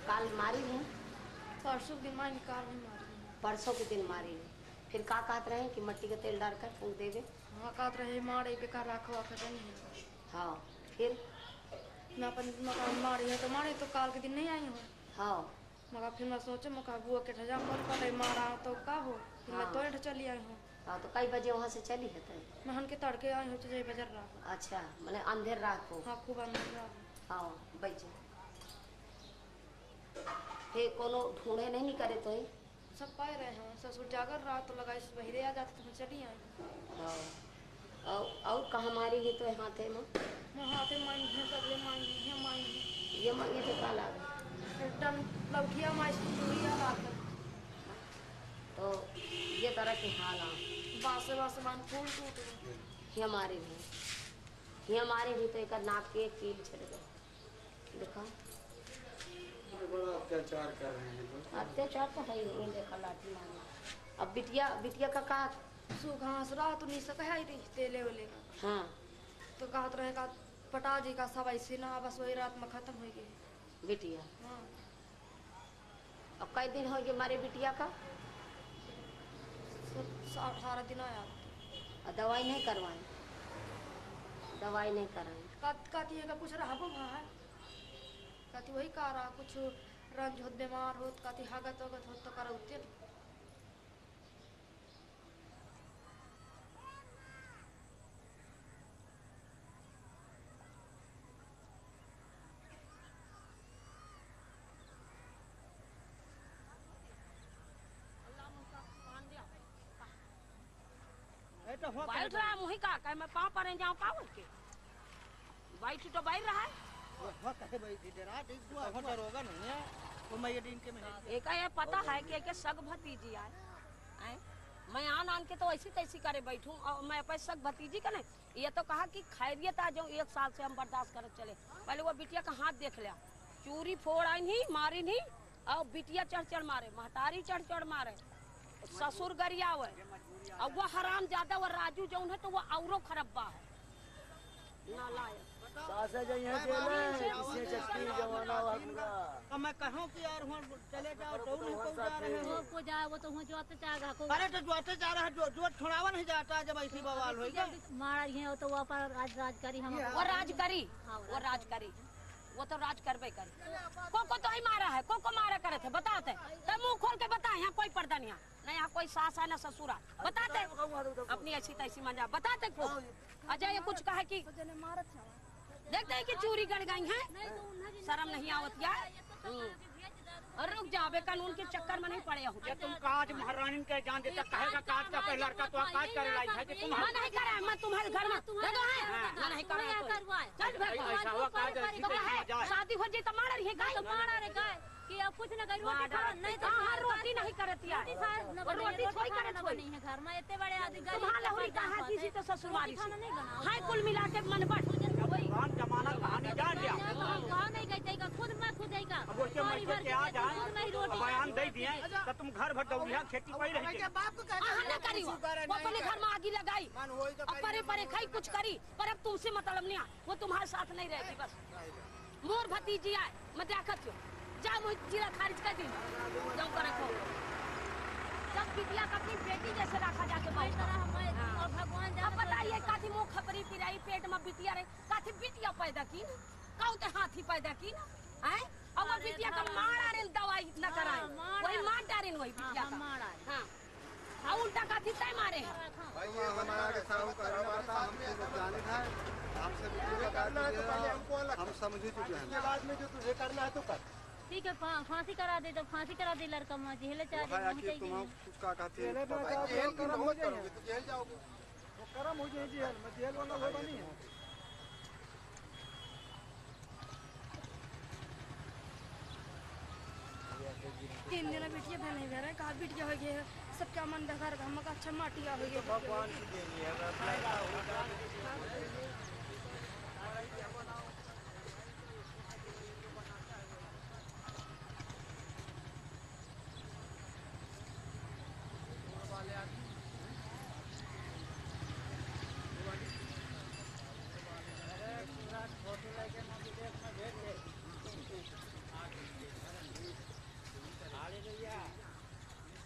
काल मारी है, परसों के दिन मारी कार में मारी, परसों के दिन मारी है। फिर का कहत रहे कि मट्टी का तेल डालकर फूंक देवे। हाँ कहत रहे मारे बेकार रखवा कर नहीं है। हाँ फिर मैं अपन मकान मारी है तो मारे तो काल के दिन नहीं आई हूँ। हाँ मगर फिर मैं सोचे मका बुआ के ठजा पर पड़े मारा तो का हो, फिर मैं तो चली आई हूँ। हाँ तो कई बजे वहाँ से चली है तो मैं हन के तड़के आई हूँ तो जय बजर रहा। अच्छा मैंने अंधेर रात को। हाँ खूब अंधेर रात। हाँ बजे फिर कोनो ढूंढे नहीं करे तो ही सब पाए रहे हैं। ससुर जागर रहा तो लगा इस बहिरे आ जाते तो मैं चली आई। हाँ और कहाँ मारी गई तो हाथे में? हाथे मांगी है, सगले मांगी है, मांगी ये मांगी तो काल आ गई एकदम लौकिया माई चूड़िया रात। तो ये तरह के हाल आ बासे बासे मान फूल टूट गए। हमारे भी तो एक नाक के एक कील छिड़ गए। देखा बड़ा अत्याचार कर रहे हैं लोग। अत्याचार तो है ही नहीं, देखा लाठी मारना। अब बिटिया का घास रहा तो नहीं सका है तेले वाले का। हाँ तो कहत रहे का पटा जी का सब ऐसे ना बस वही रात में खत्म हो गई बिटिया। हाँ अब कई दिन हो गए हमारे बिटिया का? 18 दिन आया। दवाई नहीं करवाई? दवाई नहीं कराई। कहती है का कुछ रहा है, कहती वही का रहा कुछ रंज होत बीमार होत, कहती हागत वगत होत तो करा उते। बैठ रहा है मुही का मैं पाँव पर जाऊँ पावर के बैठ तो बैठ रहा है। एक ये पता है कि एक सग भतीजी आए, मैं आन के तो ऐसी तैसी करे बैठूं और मैं अपने सग भतीजी का नहीं। ये तो कहा कि खैरियत आ जाऊँ, 1 साल से हम बर्दाश्त कर चले। पहले वो बिटिया का हाथ देख लिया, चूरी फोड़ आई नहीं मारी नहीं, और बिटिया चढ़ मारे, महतारी चढ़ मारे, ससुर गरिया हुए, और वो हराम ज्यादा वो राजू जो है तो वो औरो खरब्बा है नालायक। सासा जो यहाँ चले इससे चक्की जमाना हुआ। अब मैं कहूँ कि यार वहाँ चले जाओ तो नहीं पहुँचा रहे हो। को जाए वो तो वहाँ जोते जाएगा को। अरे तो जोते जा रहा है, जो छोड़ावा नहीं जाता जब ऐसी बवाल होएगा। मारा है तो वहाँ पर राज करी हम। वो राज करी वो तो राज करबे करे। को तो ही मारा है, को मारा करे थे बताते। तो मुंह खोल के बता, यहाँ कोई पर्दा नहीं है, ना यहाँ कोई सास है ना ससुर है, बताते अपनी ऐसी तैसी मंजा बताते को। अजय ये कुछ कहा कि देखते हैं कि चूरी गड़ गई है, शर्म नहीं आवत यार। और रुक जा, बे कानून के चक्कर में नहीं पड़े हो। ये तुम काज महारानी के जान देता कहेगा काज का पहला लड़का तो काज करे लाई है कि तुम मैं नहीं करे, मैं तुम्हारे घर में देखो है मैं नहीं करे। चल ऐसा हुआ काज ऐसी मजा शादी हो जी तो मार रही है गाय, तो मारा रे गाय कि अब कुछ ना करी रोटी खा नहीं तो हां रोटी नहीं करती है, रोटी थोड़ी करे ना बनी है घर में इतने बड़े आदमी गाय तुम्हारा लहुरी का है किसी तो ससुरवाड़ी खाना नहीं बना हाय कुल मिला के मन बढ़ राम जमाना कहानी जान लिया। कहा नहीं गई जाएगा खुद मैं खुद जाएगा अब उसके मैं के आ जाए बयान दे दिए तो तुम घर भर दौड़िया खेती पई रही है। बाप को कहना ना करी वो अपने घर में आगी लगाई और परे परे खाई कुछ करी, पर अब तुमसे मतलब नहीं, वो तुम्हारे साथ नहीं रहेगी। बस मोर भतीजी आए मैं देखत हूँ, जा मुझे जीरा खारिज कर दी जाओ कर रखो। जब बिटिया का अपनी बेटी जैसे रखा जाके भाई और भगवान अब बताइए काथी मुंह खपरी पिराई पेट में बिटिया रही, काथी बिटिया पैदा की ना, काउते हाथी पैदा की ना हैं। और वो बिटिया का मारा रे दवाई न कराए, वही मार डारे वही बिटिया का मारा। हां और उल्टा काथी तय मारे हैं भाई ये हमारा के साहू करा था, हम तो जाने था, हमसे भी करना है तो पहले हमको हम समझ चुके हैं। इसके बाद में जो तुझे करना है तो कर। ठीक है फांसी करा दे, तो फांसी करा दे लड़का मां जेल चाहे तुम कुछ का कहते हैं जेल करम हो जाएगी तो जेल जाओगे, वो करम हो जाएगी जेल में, जेल वाला होगा नहीं है। तीन दिन बिटिया बहन नहीं रहा, कहा बिटिया हो गया सबका मन देखा रहा, हम अच्छा माटिया हो गया। भगवान की देनी है।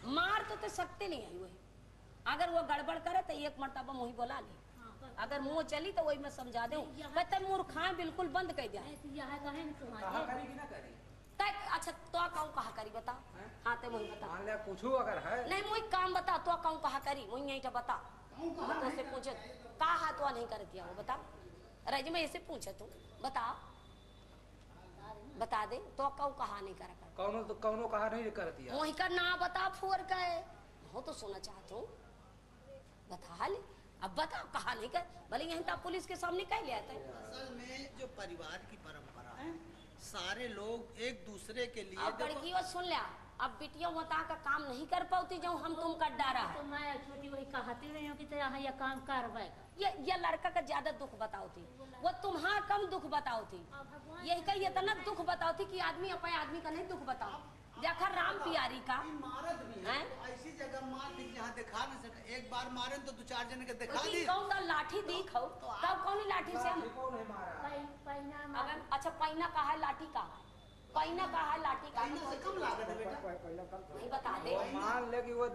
मार तो सकते नहीं है वही, अगर वो गड़बड़ करे तो एक मरतबा मुही बोला ले, अगर मुंह चली तो वही मैं समझा दूं। कहते मूर्खाएं बिल्कुल बंद कर दिया। अच्छा तो कहूँ कहा करी बता। हाँ तो मुही बता, मान ले पूछू अगर है नहीं मुही काम बता, तो कहूँ कहा करी मुही यही बता। तो से पूछे कहा तो नहीं कर दिया वो बता, रज में ऐसे पूछे तू बता बता दे तो कहूँ कहा नहीं कर कौनो कहा नहीं कर दिया। वही का ना बता फोर का है हो तो सुना चाहता हूँ बता ले, अब बताओ कहा नहीं कर, भले यहीं तो पुलिस के सामने कह लिया था। असल में जो परिवार की परंपरा है, सारे लोग एक दूसरे के लिए अब लड़की सुन लिया, अब बिटिया बता का काम नहीं कर पाती जो हम तुम कर डारा है। तो मैं छोटी वही कहती रही हूँ कि यहाँ यह काम कार्रवाई ये लड़का का ज्यादा दुख बताओ थी, वो तुम्हारा कम दुख बताओ थी, यही का इतना दुख बताओ थी कि आदमी अपने आदमी का नहीं दुख बताओ। देखा राम पियारी का मारत भी है, ऐसी जगह मार दी जहाँ दिखा नहीं सके, एक बार मारे तो दो चार जने के दिखा दी। कौन सा लाठी दिखो तब कौन लाठी से अगर अच्छा पैना का है लाठी का, पैना का है लाठी का से कम लागत है बेटा, नहीं बता दे। मान ले कि वो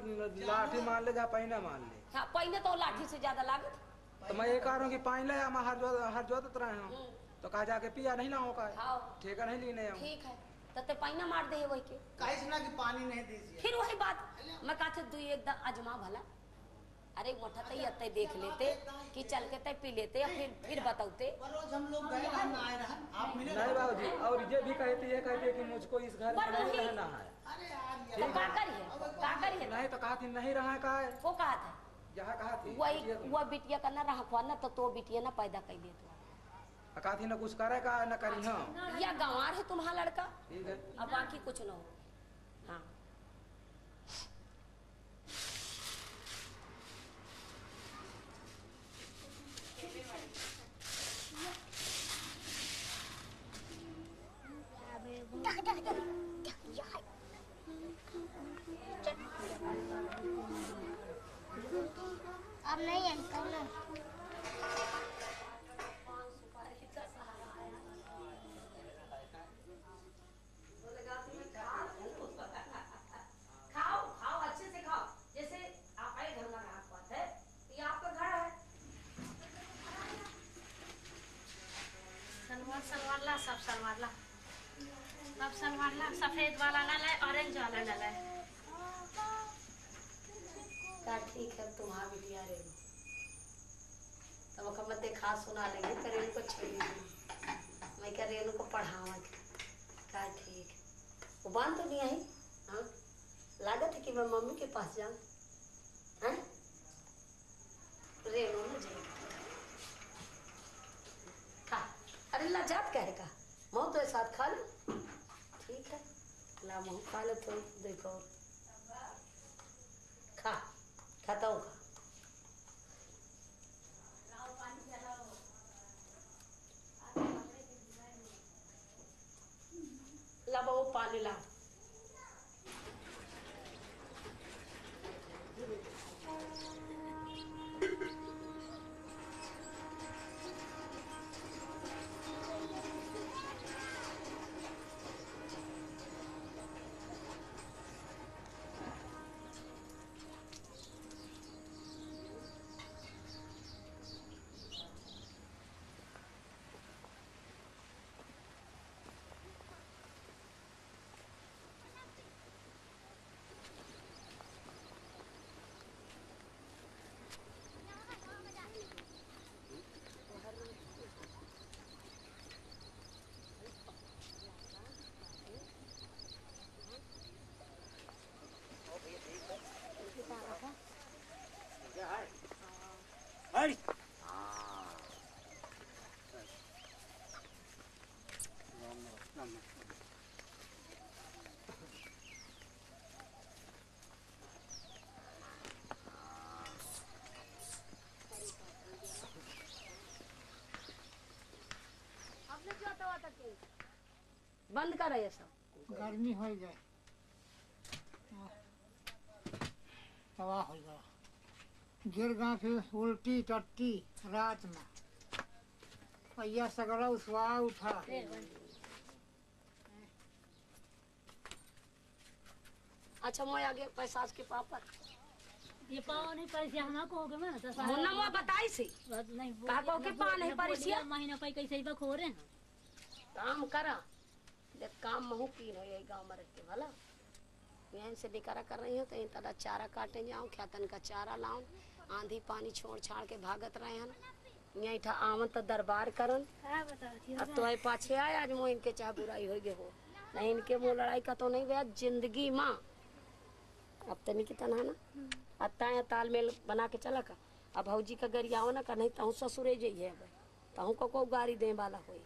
लाठी मान ले, जहाँ पैना मान ले। हाँ पैना तो लाठी से ज्यादा लागत। तो मैं ये कह रहा हूँ कि पानी ले हम हर जोत रहे हैं तो कहा जाके पिया नहीं ना होगा, ठेका नहीं लेने हम। ठीक है तो पैना मार दे वही के काहे ना कि पानी नहीं दीजिए। फिर वही बात मैं कहते तू एकदम अजमा भला, अरे मोटा तई अत्ते देख लेते कि चल के तय पी लेते या फिर बताते। रोज हम लोग गए रहन आए रहन आप मिले नहीं बाबूजी, और ये भी कहते कि मुझको इस घर में नहीं रहना है। अरे यार तो का करिए नहीं तो कहा थी नहीं रहा का है, वो कहा था जहाँ कहा थी वही वो बिटिया का ना रहा ना तो बिटिया ना पैदा कर दे तो कहा थी ना कुछ करे का ना करी। हाँ या गंवार है तुम्हारा लड़का, ठीक है अब बाकी कुछ ना हो। हाँ अब नहीं अंकल ना खाओ अच्छे से खाओ, जैसे आप आए घर में बात है, ये आपका घर है। सलवार ला सब सलवार ला अब संभालना, सफेद वाला ना लाए, ऑरेंज वाला ना लाए। का ठीक है, तुम्हारा बिटिया रे तब मत देखा सुना लेंगे, करेन को छेड़ी मैं क्या रेनू को पढ़ावत का ठीक। वो बांध तो नहीं आई, हाँ लागत है कि मैं मम्मी के पास जाऊँ, हैं रेनू मुझे खा, अरे लाजात कहेगा मुँह तो साथ खा लो, ठीक है ला मुँह खा लो तो देखो खा खाता हूँ खा। ला बहू पानी ला। बंद कर ये सब, गर्मी हो जाए तवा हो जाए, गिर गया फिर उल्टी टट्टी रात में पैया सगड़ा उसवा उठा। अच्छा मैं आगे पैसा के पापा ये पाव नहीं परिसिया हम को होगे मैं तो मुन्ना मैं बताई सी नहीं का को के पा नहीं परिसिया महीना पे कैसे ही खो रहे हैं काम करा देख काम महू की हो यही गांव में रहते भला यहीं से निकारा कर रही हो तो इन तरह चारा काटे जाऊं ख्यातन का चारा लाऊं आंधी पानी छोड़ छाड़ के भागत रहे हैं यहीं था आवन तो दरबार करन अब तो पाछे आए आज मो इनके चाह बुराई हो गए हो नहीं इनके मुँह लड़ाई का तो नहीं भैया जिंदगी माँ अब तनी की तना ना अत्ता तालमेल बना के चला का अब भौजी का गरियाओ ना का नहीं तहु ससुरे जाइए अब तहु को गाड़ी दे वाला हुई।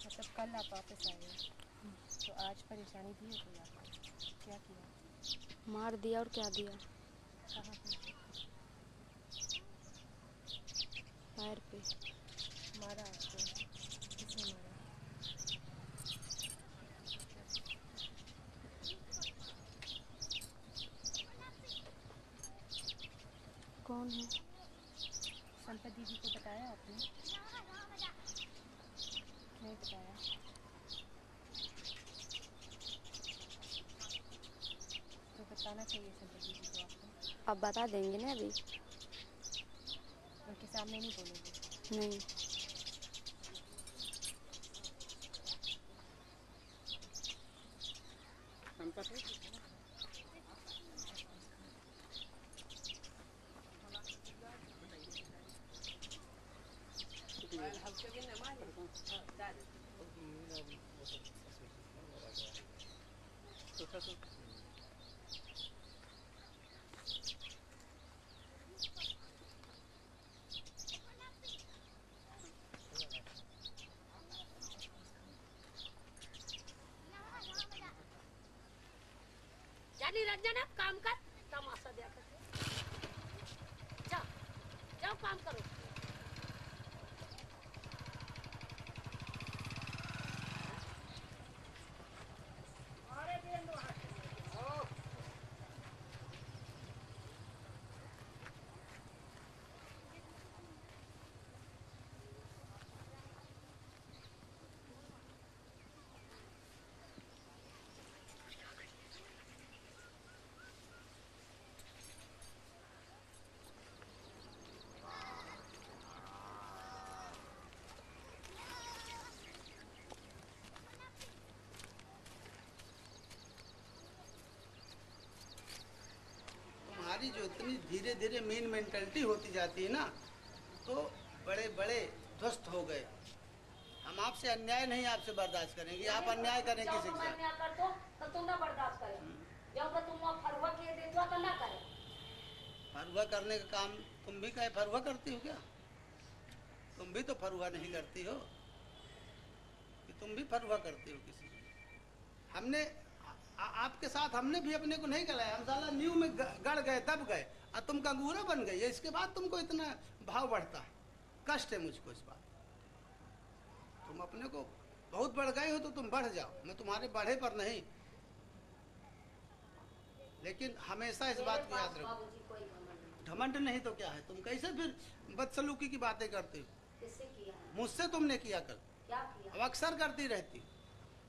मतलब कल आप वापस आए तो आज परेशानी दी है कोई आपको, क्या किया? मार दिया और क्या दिया? कहाँ पे? पैर पे मारा आपको? किसने मारा? कौन है? संपत दीदी को बताया आपने? नहीं बताया। तो बताना चाहिए संपत दीदी को आपको। अब बता देंगे ना अभी। उनके सामने नहीं बोलोगे? नहीं। जानी रंजन अब काम कर तमाशा दिया कर जाओ जाओ काम करो। अरे हमारी जो इतनी धीरे धीरे मीन मेंटलिटी होती जाती है ना, तो बड़े बड़े ध्वस्त हो गए। हम आपसे अन्याय नहीं आपसे बर्दाश्त करेंगे, आप अन्याय करें किसी के साथ। कर दो तो तुम ना बर्दाश्त करें, जब तक तुम फरुआ किए देते हो तो ना करें। फरुआ करने का काम तुम भी कहे फरुआ करती हो क्या? तुम भी तो फरुआ नहीं करती हो कि तुम भी फरुआ करती हो किसी को। हमने आपके साथ हमने भी अपने को नहीं गलाया, हम साला न्यू में गड़ गए, दब गए, और तुम कंगूरा बन गई है। इसके बाद तुमको इतना भाव बढ़ता है, कष्ट है मुझको इस बात। तुम अपने को बहुत बढ़ गए हो तो तुम बढ़ जाओ, मैं तुम्हारे बढ़े पर नहीं, लेकिन हमेशा इस बात को याद रखो। घमंड नहीं तो क्या है? तुम कैसे फिर बदसलूकी की बातें करते हो? किससे किया है? मुझसे तुमने किया कल, क्या किया? अब अक्सर करती रहती।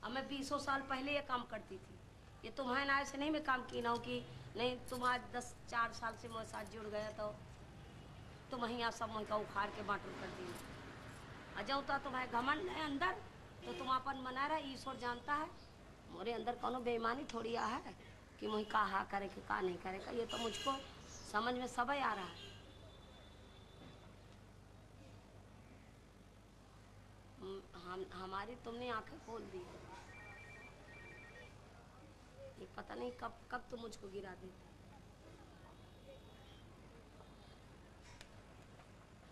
अब मैं 20 साल पहले ये काम करती थी। ये तुम्हारे नाम से नहीं मैं काम की ना हूँ कि नहीं, तुम आज 4 साल से मेरे साथ जुड़ गया तो तुम यहाँ सब मन का उखाड़ के बांटल कर दी। अजऊ तो तुम्हारे घमंड है अंदर, तो तुम अपन मना रहा, ईश्वर जानता है मोरे अंदर कोनो बेईमानी थोड़ी आ है कि मुझे कहा करे कि का नहीं करेगा। ये तो मुझको समझ में सब आ रहा है। हमारी तुमने आंखें खोल दी। ये पता नहीं कब तुम मुझको गिरा देते।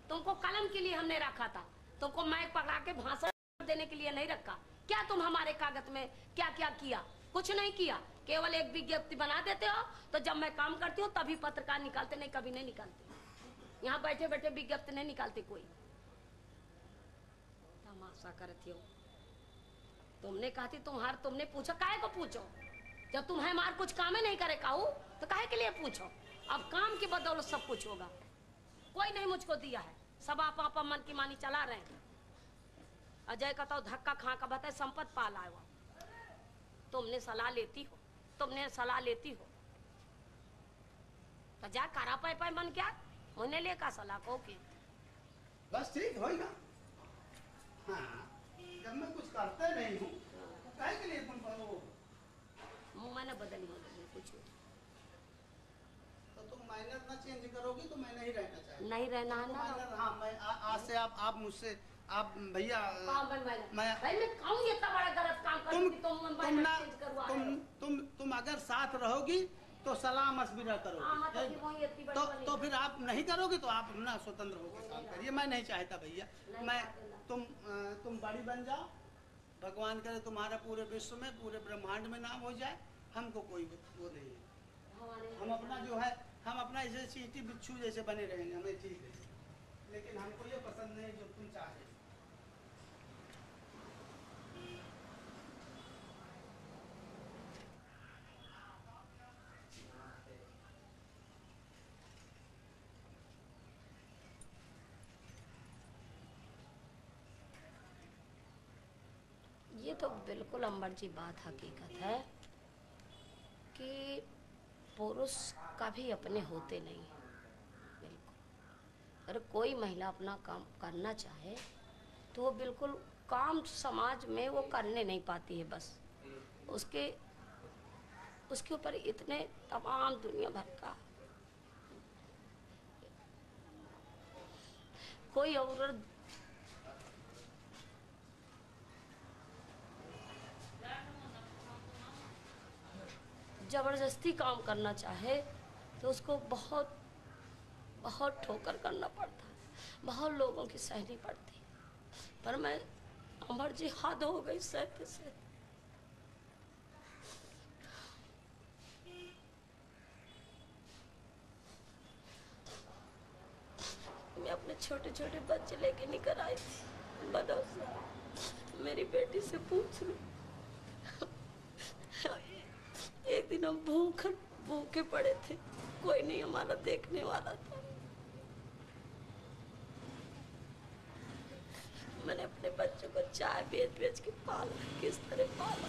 तुमको कलम के लिए हमने रखा था, तुमको माइक पकड़ा के भाषण देने के लिए नहीं रखा। क्या तुम हमारे कागज में क्या क्या किया? कुछ नहीं किया, केवल एक विज्ञप्ति बना देते हो। तो जब मैं काम करती हूँ तभी पत्रकार निकालते, नहीं कभी नहीं निकालते। यहाँ बैठे बैठे विज्ञप्ति नहीं निकालते कोई। तमाशा करती हो। तुमने कहा थी तुमने पूछा, काहे को पूछो? जब तुम्हें मार कुछ काम ही नहीं करे काऊ तो काहे के लिए पूछो? अब काम की बदौलत सब कुछ होगा। कोई नहीं मुझको दिया है, सब आप मन की मानी चला रहे हैं। अजय का तो धक्का खा का बताए संपत्ति पाला है। तुमने सलाह लेती हो, तुमने सलाह लेती हो तो जा करा पाए मन क्या मुझे ले का सलाह को के बस ठीक होगा। हाँ, जब मैं कुछ करते नहीं हूँ तो काहे के लिए तुम वो मैंने बदली कुछ तो तुम माइनर ना चेंज करोगी तो मैं नहीं रहना चाहिए। नहीं रहना है ना। हाँ, मैं आज से आप मुझसे आप भैया मैं कहूँ ये इतना बड़ा गलत काम कर तुम अगर साथ रहोगी तो सलाह मशविरा करोगी। तो फिर आप नहीं करोगे तो आप ना स्वतंत्र होकर काम करिए। मैं नहीं चाहता भैया, मैं तुम बड़ी बन जाओ, भगवान करे तुम्हारा पूरे विश्व में पूरे ब्रह्मांड में नाम हो जाए। हमको कोई वो नहीं है। हम अपना जो है हम अपना ऐसे चींटी बिच्छू जैसे बने रहेंगे, हमें ठीक है, लेकिन हमको ये पसंद नहीं जो तुम चाहे। ये तो बिल्कुल अंबर जी बात हकीकत है कि पुरुष कभी अपने होते नहीं। बिल्कुल अगर कोई महिला अपना काम करना चाहे तो वो बिल्कुल काम समाज में वो करने नहीं पाती है। बस उसके ऊपर इतने तमाम दुनिया भर का कोई औरत जबरदस्ती काम करना चाहे तो उसको बहुत बहुत ठोकर करना पड़ता है, बहुत लोगों की सहनी पड़ती है। पर मैं अमर जी हद हो गई सहते से। मैं अपने छोटे छोटे बच्चे लेके निकल आई थी बदौसा। मेरी बेटी से पूछ लूं, एक दिन हम भूखे पड़े थे, कोई नहीं हमारा देखने वाला था। मैंने अपने बच्चों को चाय बेच के पाला, किस तरह पाला,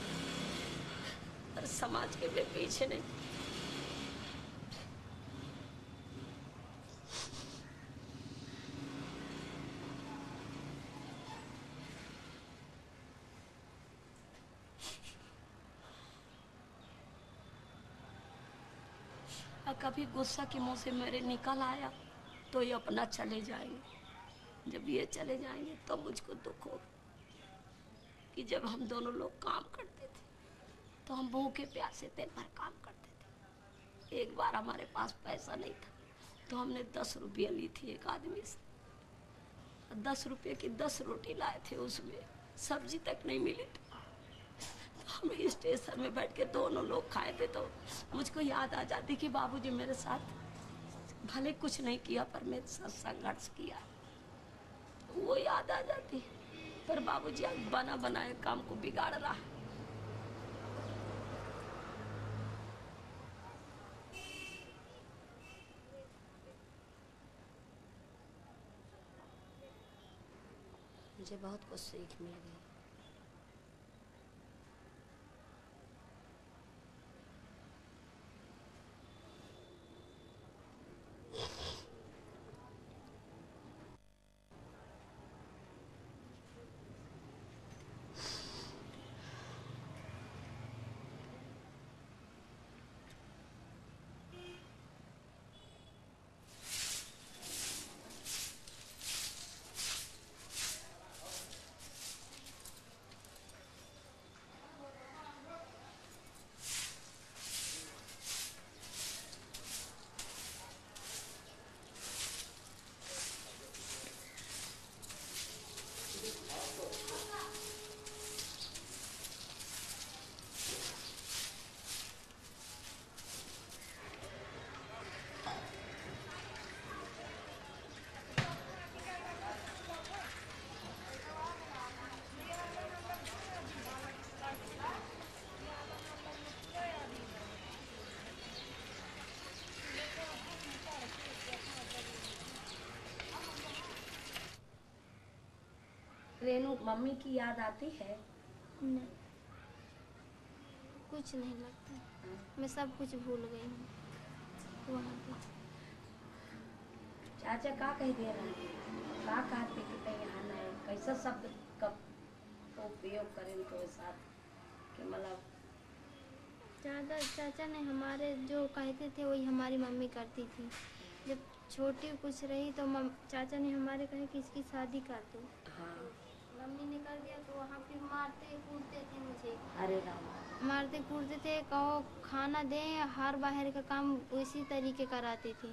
और समाज के भी पीछे नहीं। और कभी गुस्सा के मुंह से मेरे निकल आया तो ये अपना चले जाएंगे। जब ये चले जाएंगे तो मुझको दुख हो कि जब हम दोनों लोग काम करते थे तो हम भूखे प्यासे दिन भर काम करते थे। एक बार हमारे पास पैसा नहीं था तो हमने 10 रुपये ली थी एक आदमी से। 10 रुपये की 10 रोटी लाए थे, उसमें सब्जी तक नहीं मिली थी। तो हम स्टेशन में बैठ के दोनों लोग खाए थे। तो मुझको याद आ जाती कि बाबूजी मेरे साथ भले कुछ नहीं किया पर मेरे साथ संघर्ष किया, वो याद आ जाती। पर बाबूजी आज बना बनाए काम को बिगाड़ रहा है। मुझे बहुत कुछ सीख मिल गई। रेनू, मम्मी की याद आती है? नहीं, कुछ नहीं लगता। मैं सब कुछ भूल गई हूँ वहाँ पे। चाचा का कह दे रहा है, का कहते कि कहीं यहाँ नहीं, कैसा शब्द कब उपयोग करें तो साथ कि मतलब चाचा ने हमारे जो कहते थे वही हमारी मम्मी करती थी। जब छोटी कुछ रही तो चाचा ने हमारे कहे कि इसकी शादी कर दो। हाँ। मम्मी ने कर दिया तो वहाँ फिर मारते कूटते थे मुझे। अरे राम। मारते कूटते थे, कहो खाना दें, हर बाहर का काम उसी तरीके कराते थे।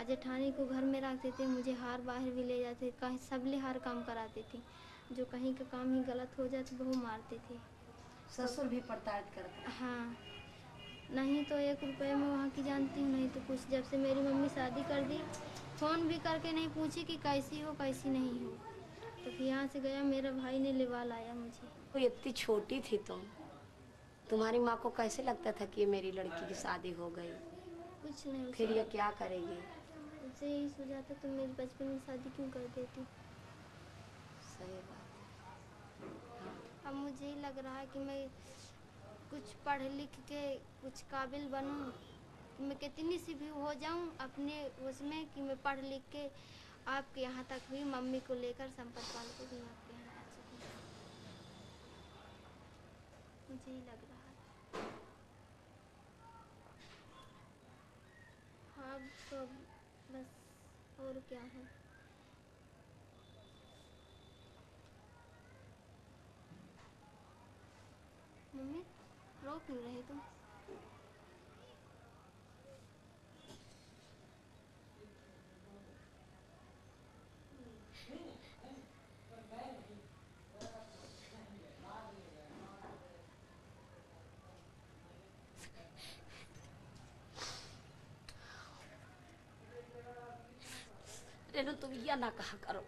जेठानी को घर में रखते थे, मुझे हर बाहर भी ले जाते, कहीं सबले हर काम कराते थे। जो कहीं का काम ही गलत हो जाए तो बहुत मारते थे। ससुर भी प्रताड़ित करते? हाँ, नहीं तो 1 रुपये में वहाँ की जानती हूँ, नहीं तो कुछ। जब से मेरी मम्मी शादी कर दी, फ़ोन भी करके नहीं पूछी कि कैसी हो कैसी नहीं हो। तो फिर यहाँ से गया, मेरा भाई ने लेवा लाया मुझे। तो इतनी छोटी थी तुम, तुम्हारी माँ को कैसे लगता था कि मेरी लड़की की शादी हो गई? कुछ नहीं। फिर ये क्या करेगी? उसे यही सोचा था, तुम मेरी बचपन में शादी क्यों कर देती। सही बात। अब मुझे ही लग रहा है कि मैं कुछ पढ़ लिख के कुछ काबिल बनूं, कि मैं कितनी सी भी हो जाऊं अपने उसमें, कि मैं पढ़ लिख के आपके यहाँ तक भी मम्मी को लेकर संपर्क पाल को भी आपके यहाँ आ सकूं। मुझे ही लग रहा है। हाँ, तो बस और क्या है। मम्मी रो क्यों रही तुम? रेनू, तुम यह ना कहा करो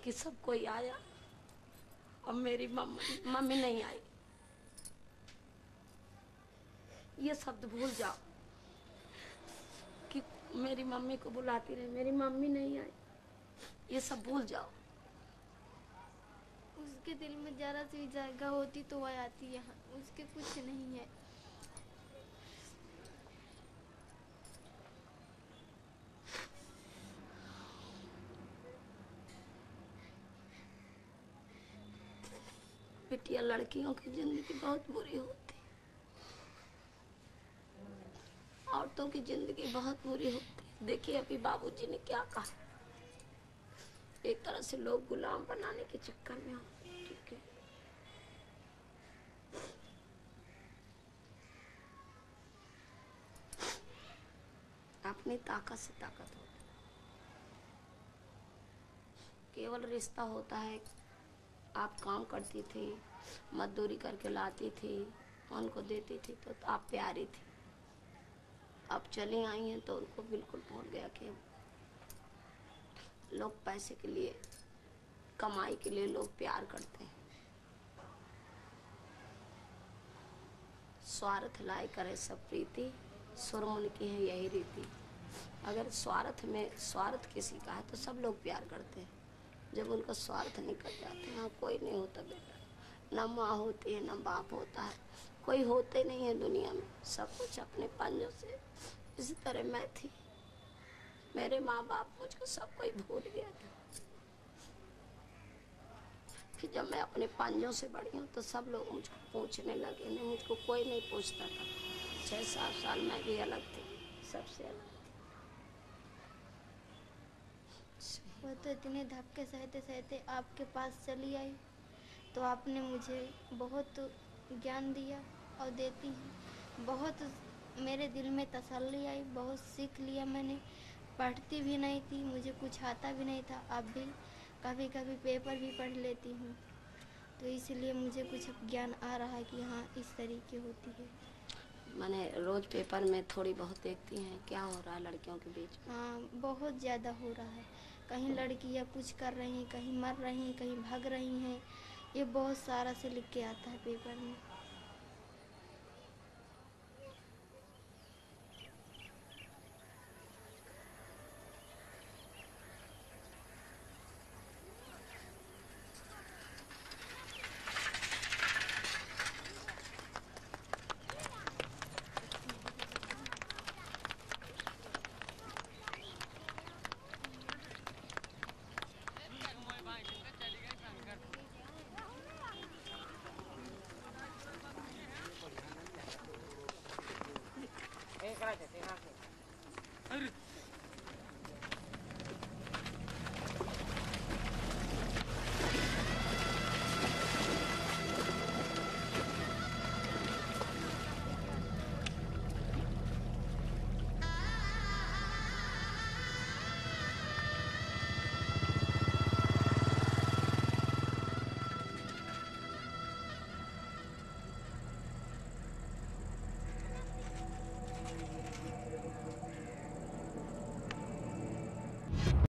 कि सब कोई आया और मेरी मम्मी नहीं आई। ये शब्द भूल जाओ कि मेरी मम्मी को बुलाती रही, मेरी मम्मी नहीं आई, ये सब भूल जाओ। उसके दिल में जरा सी जगह होती तो वह आती यहाँ, उसके कुछ नहीं है। बिटिया, लड़कियों की जिंदगी बहुत बुरी होती और औरतों की जिंदगी बहुत बुरी होती है। देखिए अभी बाबूजी ने क्या कहा, एक तरह से लोग गुलाम बनाने के चक्कर में हो। ठीक है, अपनी ताकत से ताकत होती है। केवल रिश्ता होता है, आप काम करती थी, मजदूरी करके लाती थी, उनको देती थी तो आप प्यारी थी। अब चली आई हैं तो उनको बिल्कुल भूल गया कि लोग पैसे के लिए, कमाई के लिए लोग प्यार करते हैं। स्वार्थ लाई करे सब प्रीति, सुरमुन की है यही रीति। अगर स्वार्थ किसी का है तो सब लोग प्यार करते हैं। जब उनका स्वार्थ निकल जाते हैं, कोई नहीं होता बेटा, न माँ होती है न बाप होता है, कोई होते नहीं है दुनिया में, सब कुछ अपने पंजों से। इसी तरह मैं थी, मेरे माँ बाप मुझको सब कोई भूल गया था। फिर जब मैं अपने पंजों से बढ़ी हूँ तो सब लोग मुझको पूछने लगे, नहीं मुझको कोई नहीं पूछता था। 6-7 साल मैं भी अलग थी, सबसे अलग। वो तो इतने धक्के सहते सहते आपके पास चली आई, तो आपने मुझे बहुत ज्ञान दिया और देती हैं। बहुत मेरे दिल में तसल्ली आई, बहुत सीख लिया मैंने। पढ़ती भी नहीं थी, मुझे कुछ आता भी नहीं था, अब भी कभी कभी पेपर भी पढ़ लेती हूँ, तो इसलिए मुझे कुछ ज्ञान आ रहा है कि हाँ इस तरीके होती है। मैंने रोज पेपर में थोड़ी बहुत देखती हैं क्या हो रहा है लड़कियों के बीच में। हाँ बहुत ज़्यादा हो रहा है, कहीं लड़कियाँ कुछ कर रही हैं, कहीं मर रही हैं, कहीं भाग रही हैं, ये बहुत सारा से लिख के आता है पेपर में।